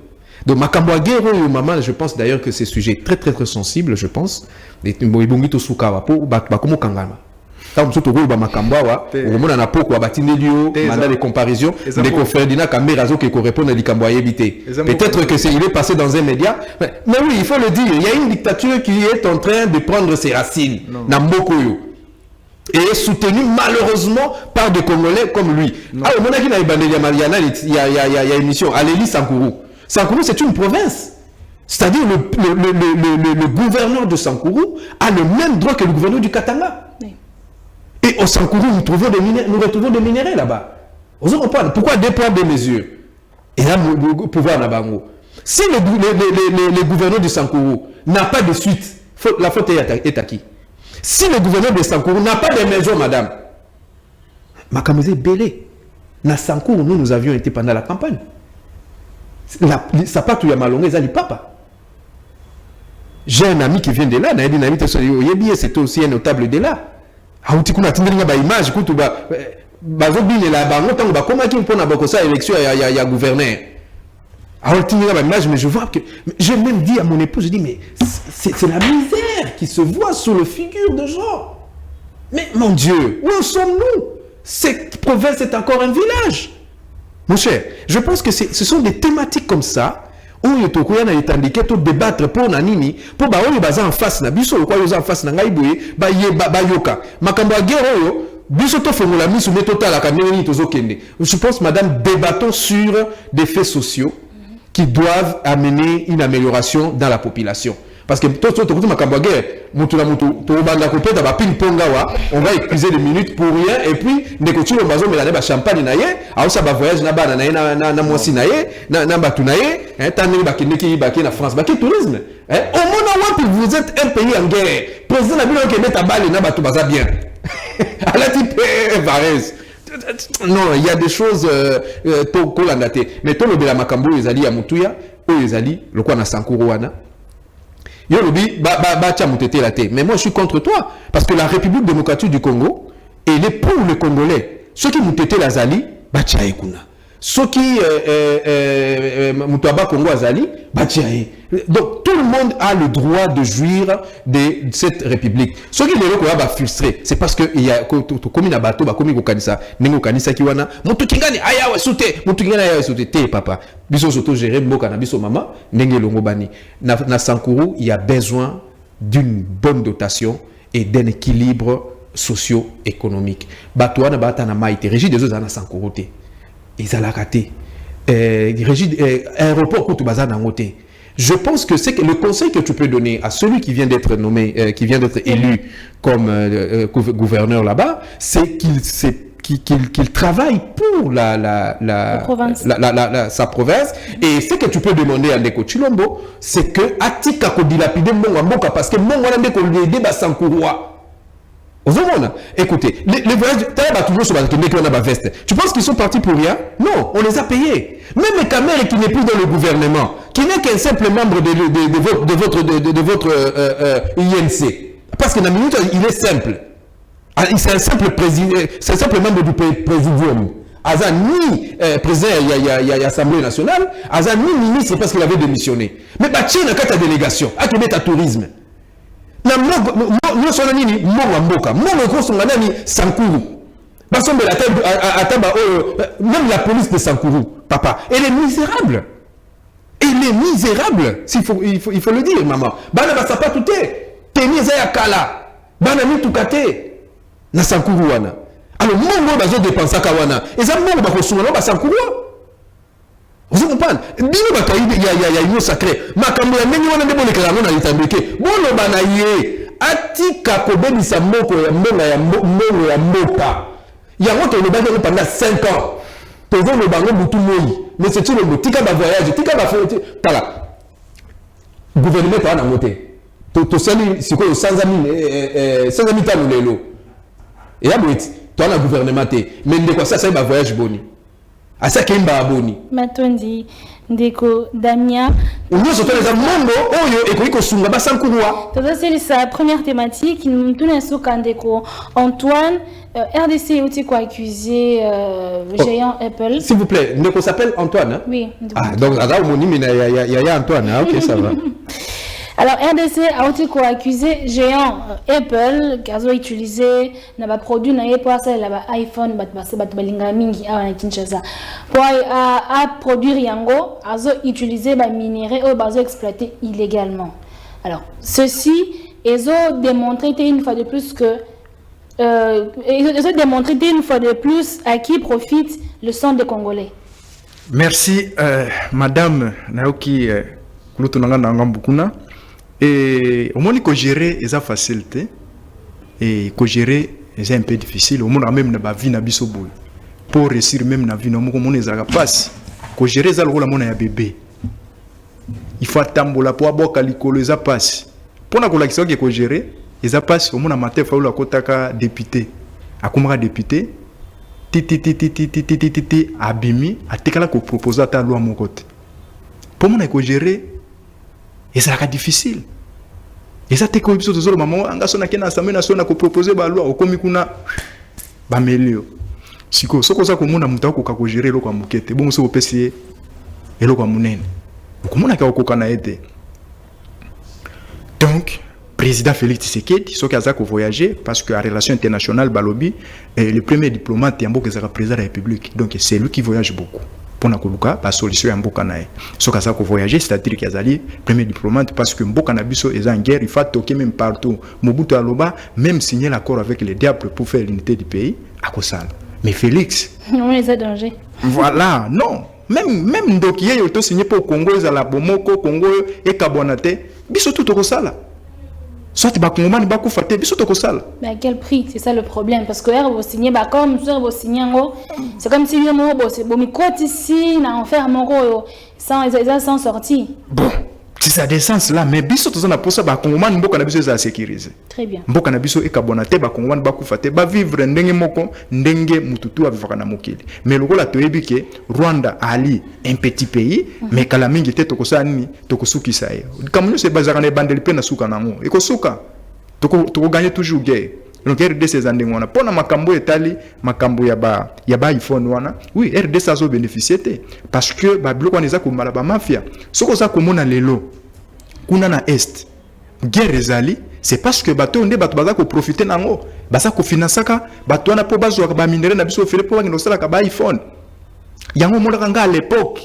Donc makambo guerre maman, je pense d'ailleurs que c'est sujet très sensible, je pense. Les bongi to sukawa po ba komo kangama. Quand on se ba makambo wa, on mona na poko ba tinelio, mandat de comparaison, des confrères dina kamera zo qui correspondent à likambo éviter. Peut-être que il est passé dans un média, mais oui, il faut le dire, il y a une dictature qui est en train de prendre ses racines na Mbokoyo. Et est soutenu malheureusement par des Congolais comme lui. Ah, on a qui na ibandeli ya Mariana, il y a émission Aléli Sankourou. Sankourou, c'est une province. C'est-à-dire le gouverneur de Sankourou a le même droit que le gouverneur du Katanga. Oui. Et au Sankourou, nous retrouvons des minéraux là-bas. Pourquoi des poids, des mesures? Et là, le pouvoir là-bas. Si le gouverneur de Sankourou n'a pas de suite, la faute est à qui? Si le gouverneur de Sankourou n'a pas de maison, madame, Makamose Belé, na Sankourou, nous avions été pendant la campagne. Sapatou ya malonga ezali papa. J'ai un ami qui vient de là, c'est aussi un notable de là. Auti kuna tindelinga ba image kutu ba bazobine la bango tango ba koma ki mpona bakosa élection ya gouverneur. Auti tindelinga ba image, mais je vois que j'ai même dit à mon épouse, je dis mais c'est la misère qui se voit sur le figure de gens. Mais mon Dieu, où en sommes-nous? Cette province est encore un village. Mon cher, je pense que ce sont des thématiques comme ça où il est indiqué tout débattre pour nanini pour ba oyo baza en face na biso quoi yo en face na ngai boye ba yoka makambo ya guerre oyo biso to fongola misu ne total ka nini tozokende. Je pense madame débattons sur des faits sociaux qui doivent amener une amélioration dans la population. Parce que tout makambo guerre, on va épuiser des minutes pour rien et puis ne continue bazo melane ba champagne na ye, a ça ba voyage na bana na moisi na ye, na batu na ye, taneli ba kineki ba na France, ba tourisme. Au moment où vous êtes un pays en guerre, président na bilo ke meta balle na batu baza bien. À la type Varese. Non, il y a des choses pour kolandate. Mais to lobela makambo ezali ya mutuya, o ezali lokwa na Sankourou wana. Mais moi je suis contre toi parce que la République démocratique du Congo elle est pour les Congolais. Ceux qui nous tété la Zali, Ce qui Moutouaba Congo Azali, donc tout le monde a le droit de jouir de cette république. Ce qui est frustré, c'est parce que il y a comme na bateau, comme il kanisa, ningo kanisa kiwana, mutu kingani aya wa sute, mutu kingani aya wa sute te papa. Biso soto gérer mboka na biso mama, ndenge longo bani. Na Sankuru, il y a besoin d'une bonne dotation et d'un équilibre socio-économique. Batouana batana maïté, régis des autres na Sankuru te. Ils ont la raté. Aéroport Koutou Bazar Nangote. Je pense que c'est le conseil que tu peux donner à celui qui vient d'être nommé, qui vient d'être élu comme gouverneur là-bas, c'est qu'il travaille pour sa province. Et ce que tu peux demander à Ndeko Chilombo, c'est que Atika ko dilapider Mboka parce que Mboka Ndeko l'aider ba Sankouroua. Écoutez, les voyages, tu penses qu'ils sont partis pour rien? Non, on les a payés. Même les Kamel qui n'est plus dans le gouvernement, qui n'est qu'un simple membre de votre INC. Parce que il est simple. C'est un simple président, c'est un simple membre du présidium. Azan ni président il y a l'Assemblée nationale, Azan ni ministre parce qu'il avait démissionné. Mais Bachie n'a qu'à ta délégation, à qui met ta tourisme. Même la police de Sankuru, papa, elle est misérable. Elle est misérable, il faut le dire, maman. Bana ba pas tout est. Tenez à kala. Bana mi tout kate. Na Sankuru wana. Alors mon bazo dépenser kawana. Et ça mon ba ko sunga ba Sankuru. Vous comprenez? Bino bataille il y a une sacré. Makambo ya menyi wana ndebo lekala na litambeke. Bono bana ye atika ko bebisa moko ya mbonga ya mbongo ya mboka. Ya moto le bana pendant 5 ans. Tozo le bango butu moyi. Mais c'est le tika ba voyage, tika ba faire tala. Gouvernement ta na moté. To sali siko 100 000 tanu lelo. Et abouti, toi na gouvernement te. Mais ndeko ça ba voyage boni. Asa kemba aboni. Matondi Ndeko Damia. Nous sommes les Mongo, Oyo et Koiko Sunga Basankurua. C'est sa première thématique. Nous tournons sur Kandeko Antoine. RDC aussi quoi accusé géant Apple. S'il vous plaît, Ndeko s'appelle Antoine. Hein? Oui. Ah donc là au il y a Antoine. Hein? Ok, ça va. Alors, RDC a aussi accusé géant Apple qui a utilisé un produit pour iPhone, pour produire Yango, a utilisé des minéraux et exploité illégalement. Alors, ceci, ils ont démontré une fois de plus que à qui profite le sang des Congolais. Merci, Madame Naoki Kulutunanga Nangambukuna. Et au moins, il faut gérer les facilités. Et il faut gérer c'est un peu difficile. Au moins, même na vie na biso boy. Pour réussir même na vie, on a passe. Il faut gérer ça le rôle à bébé. Il faut attendre la pour avoir calicolo les passe. Pour la collection qu'il faut gérer, les passe au moins matin faut la kotaka député. A comment député? Titi abimi a tekala ko proposer ta loi mon côté. Pour moi il faut gérer. Et ça sera difficile. Et ça te corruption de zolo maman anga sona kena assemblée nationale ko proposer ba loi okomi kuna ba melio. Siko soko za ko mona mutako ko gérer lo kwa mukete. Bon so opesier elo kwa munene. Ko mona ka okokana ete. Donc président Félix Tshisekedi so kaza ko voyager parce que la relation internationale balobi le premier diplomate yambo sera président de la République. Donc c'est lui qui voyage beaucoup. Pour nakoluka ba solution ya mboka nae so kaza ko voyager c'est-à-dire qu'il azali premier diplomate parce que mboka na biso est en guerre il faut toquer même partout Mobutu aloba même signer l'accord avec les diables pour faire l'unité du pays à Kosala mais Félix non les a danger voilà non même ndokiye yo to signer pour Congo ezala bomoko Congo et kabonate biso tout Kosala soit ba Congomani ba ku faté biso to Kosala mais à quel prix c'est ça le problème parce que vous signer ba comme vous signer ngo c'est comme si yo mo bosse bo mi côté ici na enfer mongo sans sortir bon si ça a des sens là mais biso to na posa ba Congomani mboka na biso za sécuriser très bien mboka na biso e kabonate ba Congomani ba ku faté ba vivre ndenge moko ndenge mututu avivaka na mokili mais lokola toyebi ke Rwanda ali un petit pays mais kala mingi te tokosa nini tokosukisa ye kamunyo se bazaka na bandeli pe na suka nango ekosuka toko gagner toujours guerre donc RDC eza ndenge wana mpona makambo etali makambo ya ba iPhone wana oui RDC azo bénéficier te parce que babiloko wana eza komala bamafia soki oza komona lelo kuna na est guerre ezali c'est parce que bato nde bato baza koprofite nango baza kofinansaka bato wana mpo bazwaka baminere na biso ofele mpo bakende kosalaka ba iPhone yango omonaka nga à l'époque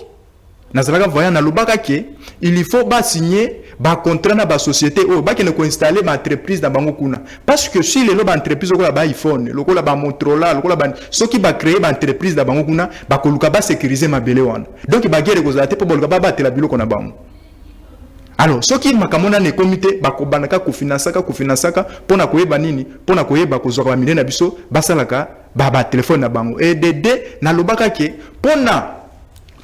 nazalaka voyant nalobaka ke il faut basigner bacontrat na basociété oyo bakende koinstalle baentreprise na bango kuna parce que si lelo baentreprise lokola ba iPhone lokola ba Motorola lokola soki bacreye baentreprise na bango kuna bakoluka basécuriser mabele wana donc baguerre ekozala te mpo boluka babatela biloko na bango. Alors soki makambo na ekomi te bakobandaka kofinansaka mpona koyeba nini mpona koyeba kozwaka baminere na biso basalaka batelefone na bango edd nalobaka ke mpona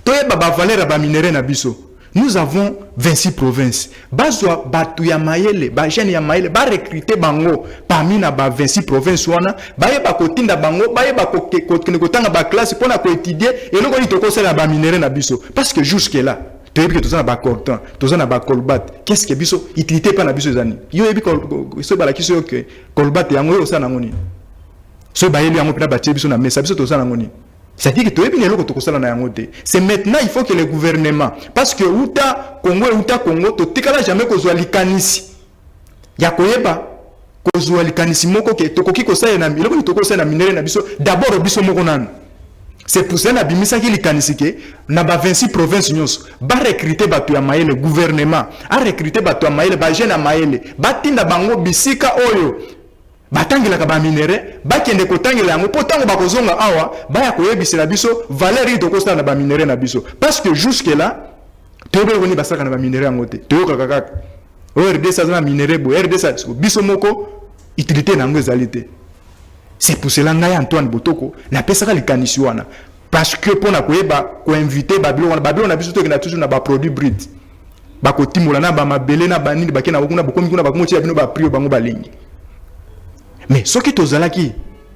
toyeba bavaleur ya baminere na biso. Nous avons 26 provinces. Bazwa batu ya mayele, ba jeune ya mayele, ba recruter bango parmi na ba 26 provinces wana, ba yeba kotinda bango, ba yeba kotanga ba classe pour na ko étudier et loko ni tokosala na ba minere na biso parce que jusque là, tu yebi que tozana ba coltan, tozana ba colbat. Qu'est-ce que biso utilité pas na biso zani. Yo yebi so bala kiso que colbat yango yo sana ngoni. So ba yeli yango pena ba tie biso na mesa biso tozana ngoni. C'est-à-dire que c'est maintenant il faut que le gouvernement, parce que Outa Congo, totikala jamais kozwa likanisi. Ya koyeba kozwa likanisi moko ke tokoki kosala na miloko ni tokosala na minere na biso d'abord biso moko nanu. C'est pour ça na bimisa ki likanisi ke na ba 26 provinces nyonso ba recruter batu ya mayele gouvernement, a recruter batu ya mayele ba jeune ya mayele, batinda bango bisika oyo. Batangela ba minere bakende kotangela yango potango bakozonga awa baya koyebisela biso valeur yi tokosta na ba minere na biso parce que jusque là tobe koni basaka na ba minere yango te toyoka kaka RDC na minere bo RDC biso moko utilité nango ezalité. C'est pour cela ngai Antoine Botoko na pesaka likanisi wana parce que pona koyeba ko inviter babilo na biso to na toujours na ba produit brut bakotimola na ba mabele na banini bakena kuna bokomi kuna bakomochi ya bino ba prix bango balingi. Mais ce qui tozalaki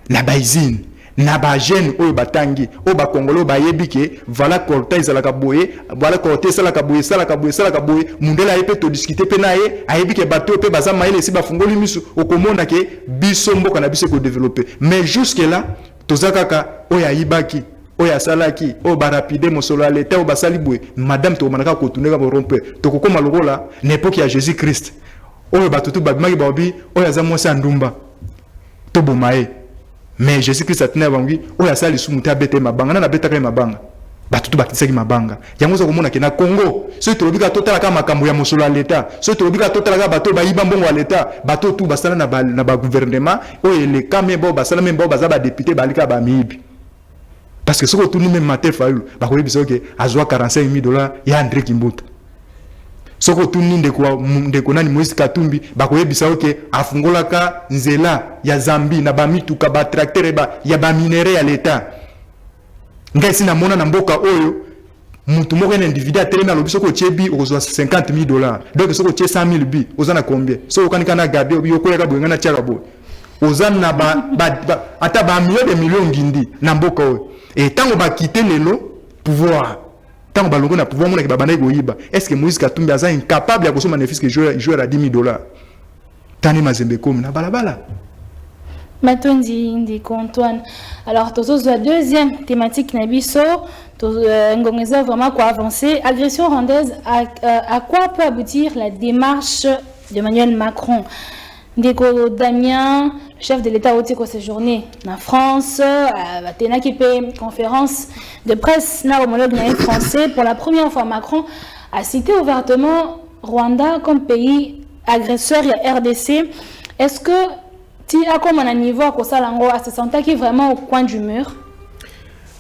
na baizine na ba jeune oyo batangi o ba kongolo ba yebike voilà corté ezalaka boye voilà corté salaka boye mundela yepe to discuter pe naye ayebike bato pe baza maile si bafungoli misu okomona ke biso mboka na biso ko développer mais jusque là tozakaka oya yibaki oya salaki o ba rapide mosolo à l'état o basali boye madame to manaka ko tuneka bo rompe to kokoma lokola na époque ya Jésus Christ oyo batutu babimaki baobi oya za mwasi andumba tobomae mais Jésus Christ atina bangi oya sali sumuta bete mabanga na betaka mabanga batutu bakitisaki mabanga yango zo komona ke na Congo so tolobika totala kama makambo ya mosolo à l'état so tolobika totala ka bato bayiba mbongo à l'état bato tu basala na ba gouvernement oyo le kame bo basala même bo baza ba député balika ba mibi parce que soko tuni même matin faulu bakoyebisa ke azwa $45,000 ya André Kimbuta soko tuni ndeko nani Moïse Katumbi bakoyebisa oke afungolaka nzela ya Zambi na bamituka ba tracteur ya ba minere ya l'état ngasi na mona na mboka oyo mutu moko na individu atelemi alobi soko chebi okozwa $50,000 donc soko che 100,000 bi ozana combien soko kanika na garder obi okoyaka boyenga na tiaka boy ozana ata ba millions ngindi na mboka oyo et tango ba quitter lelo pouvoir tant balongo na pouvoir mona ke babana goyiba est-ce que Moïse Katumbi aza incapable ya kosoma bénéfice que joueur à $10,000 tani mazembe comme na balabala Matondi Ndiko Antoine. Alors la deuxième thématique nabiso ngongeza vraiment quoi avancer agression rwandaise à quoi peut aboutir la démarche d'Emmanuel Macron. Ndeko Damien, chef de l'État au séjourné en France, a tenu une conférence de presse na homologue français. Pour la première fois, Macron a cité ouvertement Rwanda comme pays agresseur et RDC. Est-ce que tu as comme un niveau à se sentir qui est vraiment au coin du mur?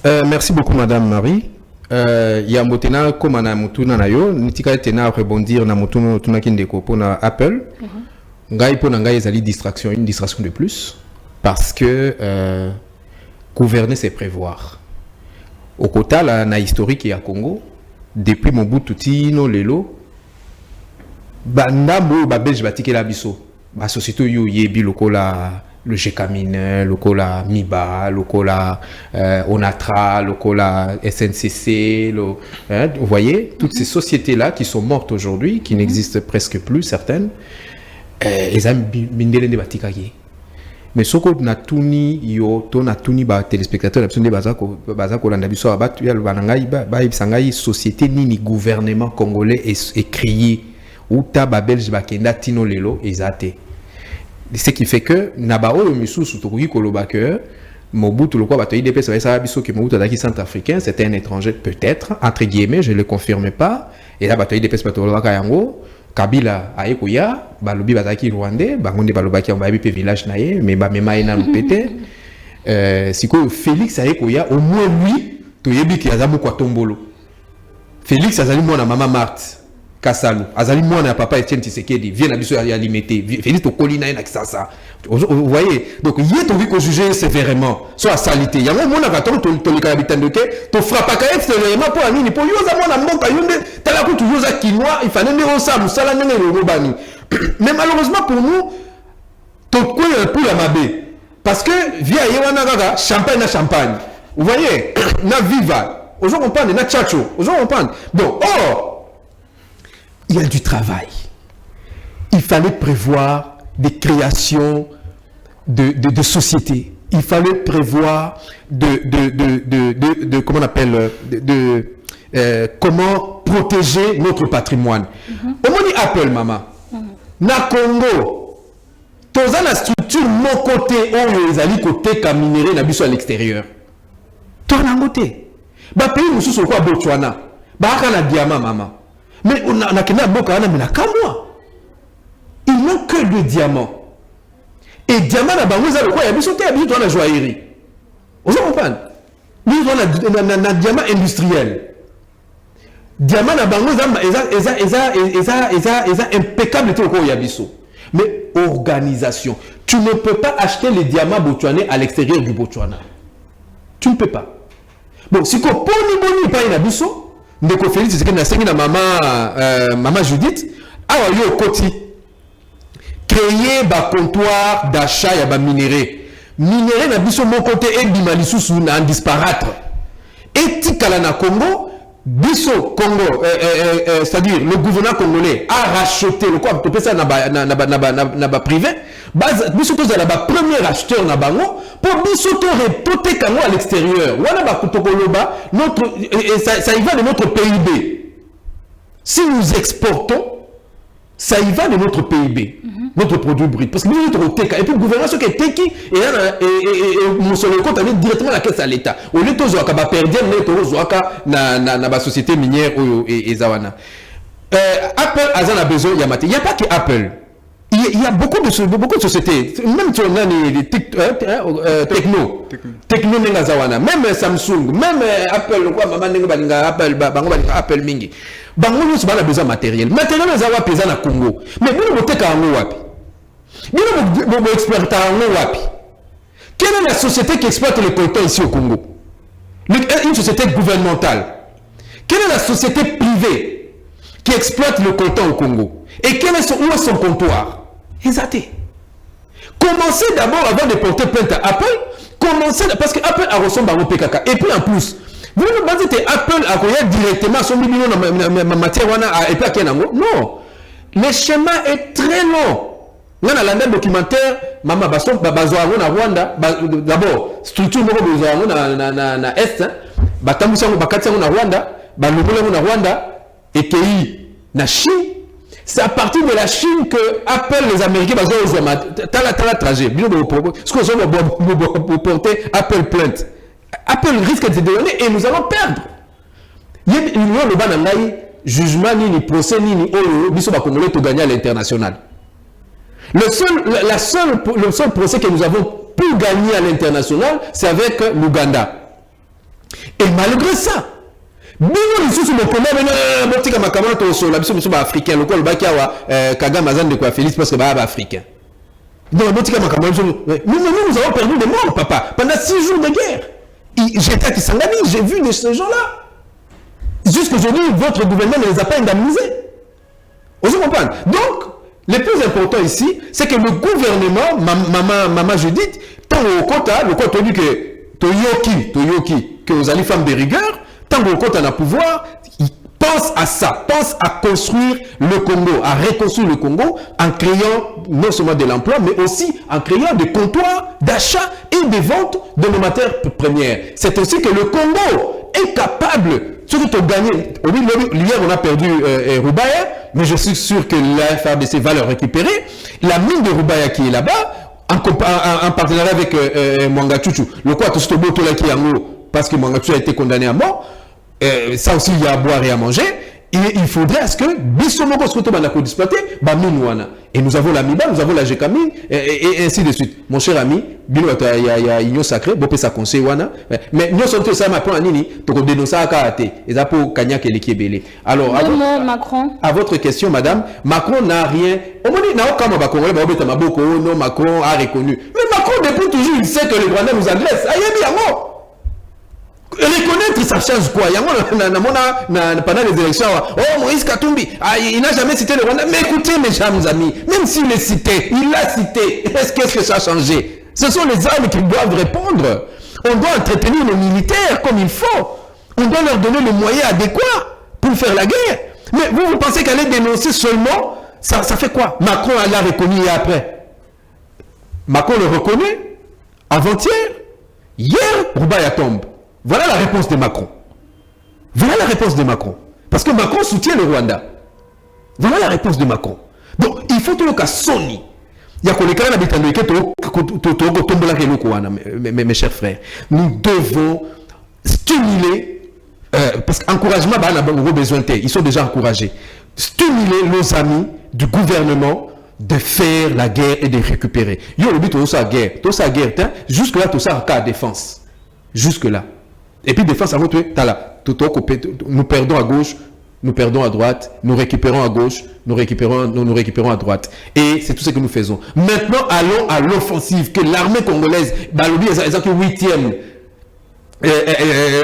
Merci beaucoup, Madame Marie. Il y a un comme on a mutuna na yo, nitika tena rebondir na mutuna tuna kindeko pour na Apple. Ngai pour ngai ezali distraction, une distraction de plus parce que gouverner c'est prévoir. Au kota la na historique ya Congo depuis Mobutu Tino lelo bandambo ba belge batikela biso ba société yo yebi lokola le Gécamine, lokola Miba, lokola Onatra, lokola SNCC, vous voyez toutes ces sociétés là qui sont mortes aujourd'hui, qui n'existent presque plus certaines. mais soko na tuni yo to na tuni ba téléspectateurs absolument bazako landa biso abatu ya banangai ba ibisangai société nini gouvernement congolais est créé ou ta ba belge ba kenda tino lelo ezate. Ce qui fait que na ba o misusu to ko koloba que Mobutu le quoi bato IDPS va ça biso que Mobutu daki centrafricain c'était un étranger peut-être entre guillemets je le confirme pas et là bato IDPS bato la yango Kabila ayekoya balobi bazaki rwandais bangonde balobaki on ba bi village naye mais ba mema ina mpete siko Félix ayekoya au moins lui to yebi ki azamu kwa tombolo Félix azali mwana mama Marthe Kassalu azali mwana ya papa Etienne Tshisekedi vient na biso ya limité Félix to kolina na kisasa vous voyez donc il to vi ko juger sévèrement so a salité yango mona ka to lika habitande ke to frappa ka extérieurement pour nini pour yoza mwana mboka yonde tala ko toujours za kinois il fallait ne osa musala nene le bani mais malheureusement pour nous to ko un peu la mabé parce que via yewana gaga champagne na champagne vous voyez na viva aux gens on parle na chacho aux gens on parle donc il y a du travail. Il fallait prévoir des créations de sociétés. Il fallait prévoir comment on appelle comment protéger notre patrimoine. Au moins Apple maman. Na Congo, toza la structure mon côté où les alliés côté caminéré na biso à l'extérieur. Tourna côté. Ba pays nous sur quoi Botswana. Ba kana diamant maman. Mais on a qu'un boka na mena kamwa. Ils n'ont que de diamants. Et diamant na bango za le quoi ya biso te ya biso na joaillerie. Vous comprenez? Nous on a diamant industriel. Diamant na bango za impeccable te ko ya biso. Mais organisation. Tu ne peux pas acheter les diamants botswanais à l'extérieur du Botswana. Tu ne peux pas. Bon, si ko poni pa na biso ndeko Félix c'est que na sengi na maman Judith awa yo koti créer ba comptoir d'achat ya ba minéraux na biso mon côté et bimalisusu na disparaître etikala na Congo biso Congo c'est-à-dire le gouvernement congolais a racheté le quoi peut ça na ba privé base biso to za ba premier acheteur na bango pour biso to reporter kango à l'extérieur wana ba kutokoloba notre ça y va de notre PIB. Si nous exportons ça y va de notre PIB, notre produit brut. Parce que nous, notre TK, et puis le gouvernement, ce qui est TK, et nous sommes compte directement la caisse à l'État. Au lieu de Zoaka, perdre, na la société minière et Zawana. Apple a besoin, il n'y a pas que Apple. Il y a beaucoup de sociétés, même si on a des techno Zawana, même Samsung, même Apple, Apple Mingi. Bango nous avons besoin de matériel. Matériel nous avons besoin na Congo. Mais nous avons besoin de wapi. Nous avons exploiter en wapi. Quelle est la société qui exploite le coltan ici au Congo? Une société gouvernementale. Quelle est la société privée qui exploite le coltan au Congo? Et où est son comptoir? Exactement. Commencez d'abord avant de porter plainte à Apple. Commencez parce que Apple a reçu un PKK. Et puis en plus, vous ne pensez que Apple a couvert directement son million de matière et puis à non. Le schéma est très long. Dans la documentaire, Mama Basson, Babazoa na Rwanda, d'abord, structure na Est, Batambusa na Rwanda, Balubula na Rwanda, et pays na Chine. C'est à partir de la Chine que Apple, les Américains, t'as la trajet. Ce qu'on veut porter Apple plainte. Apple risque de se donner et nous allons perdre. Il y a le banangaï, jugement, ni procès, ni biso ba congolais to gagner à l'international. Le seul procès que nous avons pu gagner à l'international, c'est avec l'Ouganda. Et malgré ça, bino lisusu mokoma bino botika makamana to so la biso ba africain le ko le baki awa Kagame azan de quoi Félix parce que ba africain. Donc botika makamana nous avons perdu des morts papa pendant 6 jours de guerre. J'étais à Kisangani, j'ai vu de ces gens-là. Jusqu'aujourd'hui, votre gouvernement ne les a pas indemnisés. Vous comprenez? Donc, le plus important ici, c'est que le gouvernement, maman Judith, tant au quota, le quota dit que Toyoki, que vous allez femmes de rigueur, tant au quota n'a pouvoir, il pense à ça, pense à construire le Congo, à reconstruire le Congo en créant non seulement de l'emploi, mais aussi en créant des comptoirs d'achat et de vente de nos matières premières. C'est aussi que le Congo est capable, surtout de gagner. Hier, on a perdu Rubaya, mais je suis sûr que la FARDC va le récupérer. La mine de Rubaya qui est là-bas, en partenariat avec Mwanga Chuchu, le quoi, tout ce beau là qui est en haut, parce que Mwanga Chuchu a été condamné à mort. Ça aussi, il y a à boire et à manger. Et il faudrait à ce que Bissomoko se retrouve à exploiter, et nous avons la MIBA, nous avons la GECAMI, et ainsi de suite. Mon cher ami, il y a Union Sacrée, Bopé sa conseil, mais nous sommes tous ça, ma point, Nini, pour dénoncer à Karaté, et ça pour Kanyak et l'équipe belé. Alors, Macron. À votre question, madame, Macron n'a rien. Au moins, il n'a aucun non, Macron a reconnu. Mais Macron, depuis toujours, il sait que les Rwandais nous agressent. Aïe, bien, mort. Reconnaître, ça change quoi? Pendant les élections, oh, Moïse Katumbi, il n'a jamais cité le Rwanda. Mais écoutez, mes chers amis, même s'il est cité, il l'a cité. Est-ce que ça a changé? Ce sont les armes qui doivent répondre. On doit entretenir nos militaires comme il faut. On doit leur donner les moyens adéquats pour faire la guerre. Mais vous pensez qu'aller dénoncer seulement, ça fait quoi? Macron l'a reconnu et après. Macron le reconnaît avant-hier. Hier, Rubaya tombe. Voilà la réponse de Macron. Voilà la réponse de Macron. Parce que Macron soutient le Rwanda. Voilà la réponse de Macron. Donc, il faut que Sony. Il y a mes chers frères. Nous devons stimuler, parce qu'encouragement, ils sont déjà encouragés. Stimuler nos amis du gouvernement de faire la guerre et de récupérer. Yo, le but, tout ça guerre, jusque-là, tout ça en défense. Jusque-là. Et puis défense à votre nous perdons à gauche, nous perdons à droite, nous récupérons à gauche, nous récupérons à droite. Et c'est tout ce que nous faisons. Maintenant, allons à l'offensive, que l'armée congolaise, est la 8e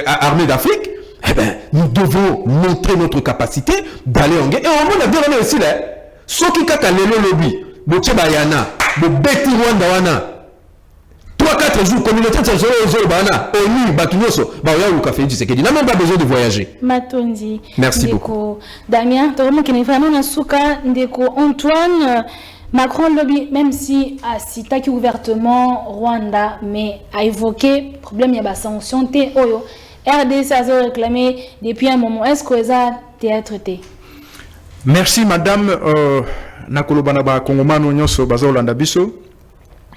armée d'Afrique, eh ben, nous devons montrer notre capacité d'aller en guerre. Et au moins, on a aussi là, ceux qui kata lelo lobby, boche bayana, bo beti Rwanda wana. 3-4 jours, communauté de ONU, Batunyoso, il n'a même pas besoin de voyager. Matondi. Merci beaucoup. Damien, Antoine, Macron lobby, même si a cité ouvertement Rwanda, mais a évoqué le problème de la sanction, RDC a réclamé depuis un moment. Est-ce que ça a été? Merci madame Nakolobanaba Kongomano Nyoso Bazolanda Biso.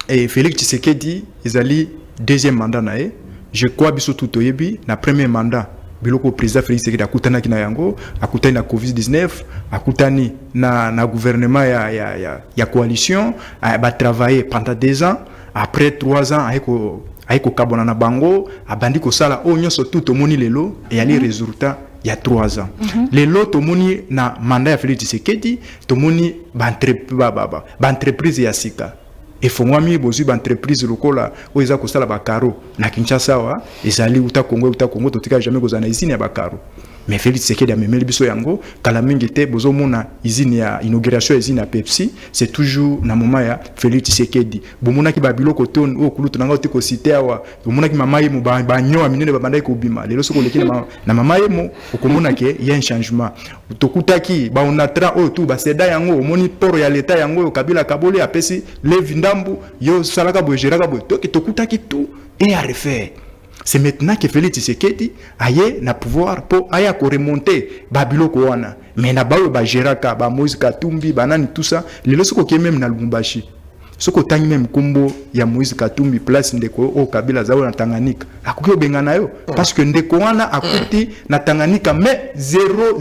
Et Félix Tshisekedi, ils allaient deuxième mandat nae. Je crois biso tout oyebi na premier mandat. Biloko président Félix Tshisekedi akutana kina yango, akutani na COVID-19, akutani na gouvernement ya coalition, ba travailler pendant 2 ans. Après 3 ans, aiko kabona na bango, abandi ko sala o nyonso tout omoni lelo et ali résultat il y a 3 ans. Les lots tomoni na mandat ya Félix Tshisekedi, tomoni ba entreprise ya sika. Et fongwami bozu ba entreprise lokola oza ko sala ba karo na Kinshasa wa ezali uta Congo totika jamais kozana usine ya ba karo. Mais Félix Tshisekedi a memeli biso yango kala mingi te bozo mona usine ya inauguration usine ya Pepsi, c'est toujours na moment ya Félix Tshisekedi. Bomona ki ba biloko ton o kulutu nanga otiko cité wa bomona ki mama yemo ba nyo aminene ba bandai ko bima lelo soko lekile na mama yemo okomona ke il y a un changement. Tokutaki ba onatra o tu ba seda yango omoni poro ya leta yango Kabila Kabole apesi Levi Ndambu yo salaka bo geraka bo tokutaki tout et à refaire. C'est maintenant que Félix Tshisekedi aye na pouvoir pour aye ko remonter babiloko wana mais na bayo ba geraka ba Moïse Katumbi banani tout ça lelo soko ke même na Lubumbashi soko tangi même kombo ya Moïse Katumbi place ndeko o Kabila zawo na Tanganyika akuki obengana yo parce que ndeko wana akuti na Tanganyika mais 0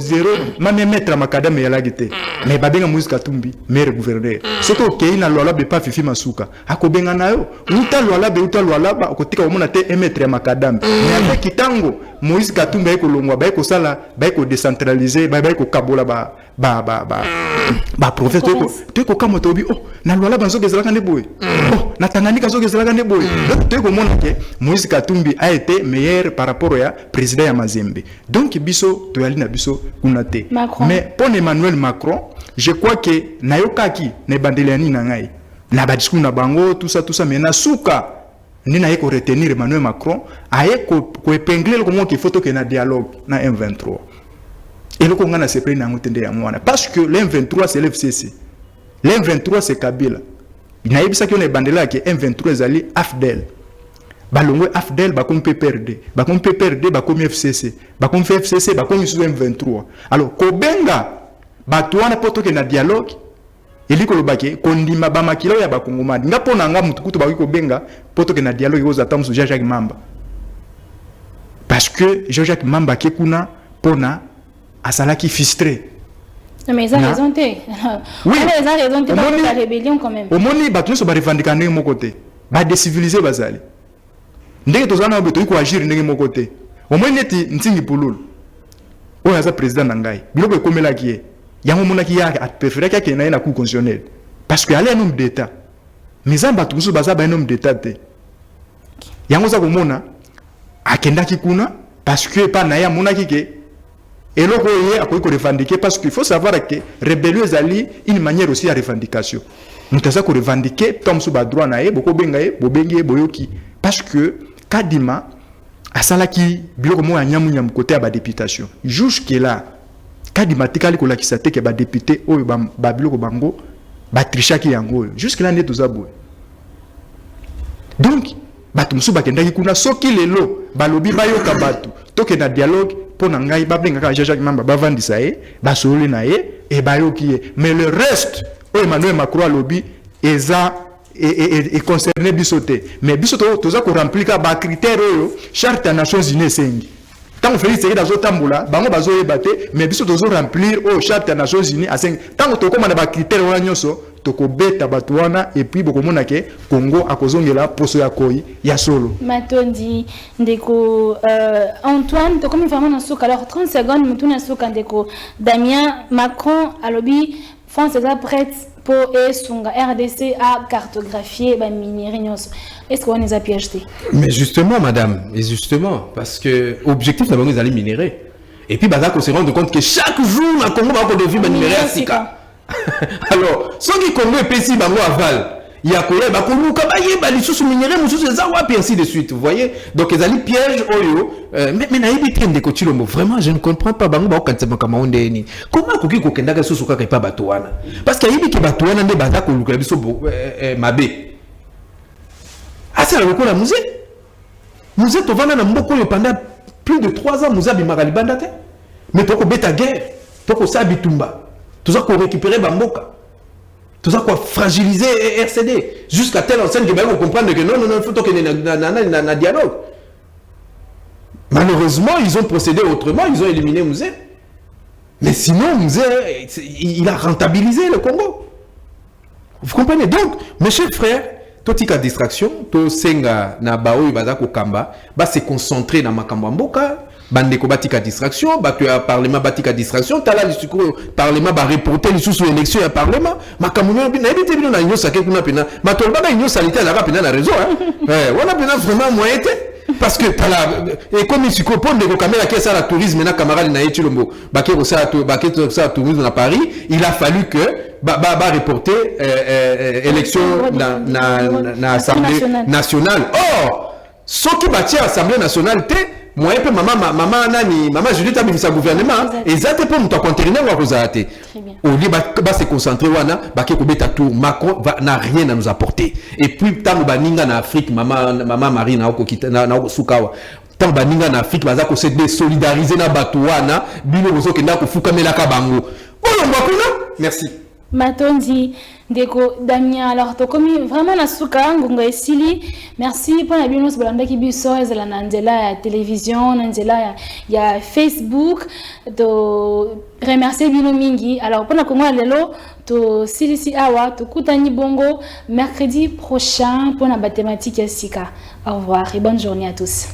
même mettre makadame ya lagite mais babenga Moïse Katumbi maire gouverneur soko ke ina lwala be pa fifi masuka akobengana yo uta lwala ba okotika omona te emetre makadame mais avec kitango Moïse Katumbi ay ko longwa ba ko sala ba ko décentraliser ba ko kabola ba province to ko kama tobi oh na lwala banzo gezalaka ne boy oh na Tanganyika zo gezalaka ne boy donc to ko mona ke Moïse Katumbi a été meilleur par rapport ya président ya Mazembe donc biso to yali na biso kunate mais pour Emmanuel Macron je crois que nayokaki ne bandeliani na ngai na ba discours na bango tout ça mais na suka ni na yeko retenir Emmanuel Macron aye ko épingler le comment qu'il faut que na dialogue na M23 Et le Congo se prend en tende ya mwana parce que l'M23 c'est l'FCC. L'M23 c'est Kabila. Il n'a pas ça qu'on est bandela que M23 zali AFDEL. Balongo AFDEL ba comme PPRD, ba comme PPRD ba comme FCC, ba comme FCC ba comme sous M23. Alors kobenga ba tuana poto ke na dialogue eliko lobake kondima ba makilo ya ba kongomani ngapo na nga mutukutu ba kobenga poto ke na dialogue oza tamusu Jean-Jacques Mamba. Parce que Jean-Jacques Mamba ke kuna pona asalaki frustré. Non, mais ils ont raison. Oui, ils ont raison dans la rébellion quand même. Au moni batu so ba revendiquer ndenge mon côté. Ba déciviliser bazali. Ndenge tozana beto ko agir ndenge mon côté. Au moni neti ntingi pululu. Oyo aza président na ngai. Biloko ekomela ki ye. Yango monaki ya a préférer ka ke na cour constitutionnelle. Parce que aller un homme d'état. Mais en batu so baza ba un homme d'état te. Yango za ko mona akendaki kuna parce que pa na ya monaki ke et là, il faut revendiquer parce qu'il faut savoir que rébellion est une manière aussi à revendication. Nous devons revendiquer, comme sous le droit, parce que Kadima, à Salaki, Bilomo a nyam côté à la députation. Jusque là, Kadima tikali ko la ki sate ke ba député o ba biloko bango ba trichaki yango. Jusque là net tous abou. Donc, batu musu bakendaki kuna soki lelo balobi bayoka batu toke na dialogue pona ngai babengaka Jean-Jacques Mamba bavandisa ye basoli na ye e bayoki ye. Mais le reste o Emmanuel Macron lobby eza et concerné bisoté. Mais bisoto toza ko remplir ba critères oyo charte des Nations Unies sengi. Tant Félix Tshisekedi azotambola bango bazoyebate mais bisoto zo remplir o charte des Nations Unies a 5 tant to komana ba critères wana nyoso toko beta batuana et puis bokomona ke Congo akozongela poso ya koi ya solo. Matondi ndeko Antoine to comme vraiment na soka alors 30 secondes mutuna soka ndeko Damien Macron alobi France est prête pour sunga RDC à cartographier ba minerai nyonso. Est-ce qu'on les a pu acheter? Mais justement madame, et justement parce que objectif d'abord ils allaient minérer. Et puis baza ko se rendre compte que chaque jour na Congo ba ko devi ba minérer à sika. Alors, ceux qui connaissent PC bango aval, il y a quoi ba koluka ba yeba li sous minerai mususu za wapi ainsi de suite, vous voyez? Donc ils allaient piège oyo mais na yebi tende ko chilombo vraiment je ne comprends pas bango ba okantema kama ondeni. Comment koki ko kenda ka susu kaka pa batoana? Parce que yebi ki batoana nde baza koluka biso mabe. Asa la lokola musée. Musée to vana na mboko yo pendant plus de 3 ans musée bimaka libanda te. Mais toko beta guerre, toko sabitumba. Tout ça qu'on récupérer Bamboka. Tout ça qu'on fragiliser RCD. Jusqu'à telle enseigne que on comprendre que non, il faut qu'il y ait un dialogue. Malheureusement, ils ont procédé autrement, ils ont éliminé Mouzé. Mais sinon, Mouzé, il a rentabilisé le Congo. Vous comprenez? Donc, mes chers frères, tout tika distraction, tout senga na bao ibazako kamba, ba se concentrer na makambo mboka. Bandeko batika distraction, batu ya parlement batika distraction, tala li suko parlement ba reporter li sous élection ya parlement, makamuno na ebite bino na nyosa ke kuna pena, matolba na nyosa lité la pena na réseau hein. On a pena vraiment moyen parce que tala et comme il suko pon de ko kamera ke ça la tourisme na camarade na Chilombo, baké ko ça tourisme na Paris, il a fallu que ba reporter élection na assemblée nationale. Or, ce qui bâtit assemblée nationale moi et maman nani maman Juliette a mis sa gouvernement et ça te pour nous contenir ou à cause de au lieu de se concentrer wana baké ko beta tour Macron n'a rien à nous apporter et puis tant baninga na Afrique maman Marie na okokita na sukawa tant baninga na Afrique baza ko se désolidariser na bato wana bino bozo kenda ko fukamela ka bango merci. Matondi Deko Damien alors to komi vraiment na suka ngunga esili merci pour la binos bolanda ki biso ezala na nzela ya télévision na nzela ya Facebook to remercier bino mingi alors pour na kongo lelo to silisi awa to kutani bongo mercredi prochain pour la thématique ya sika. Au revoir et bonne journée à tous.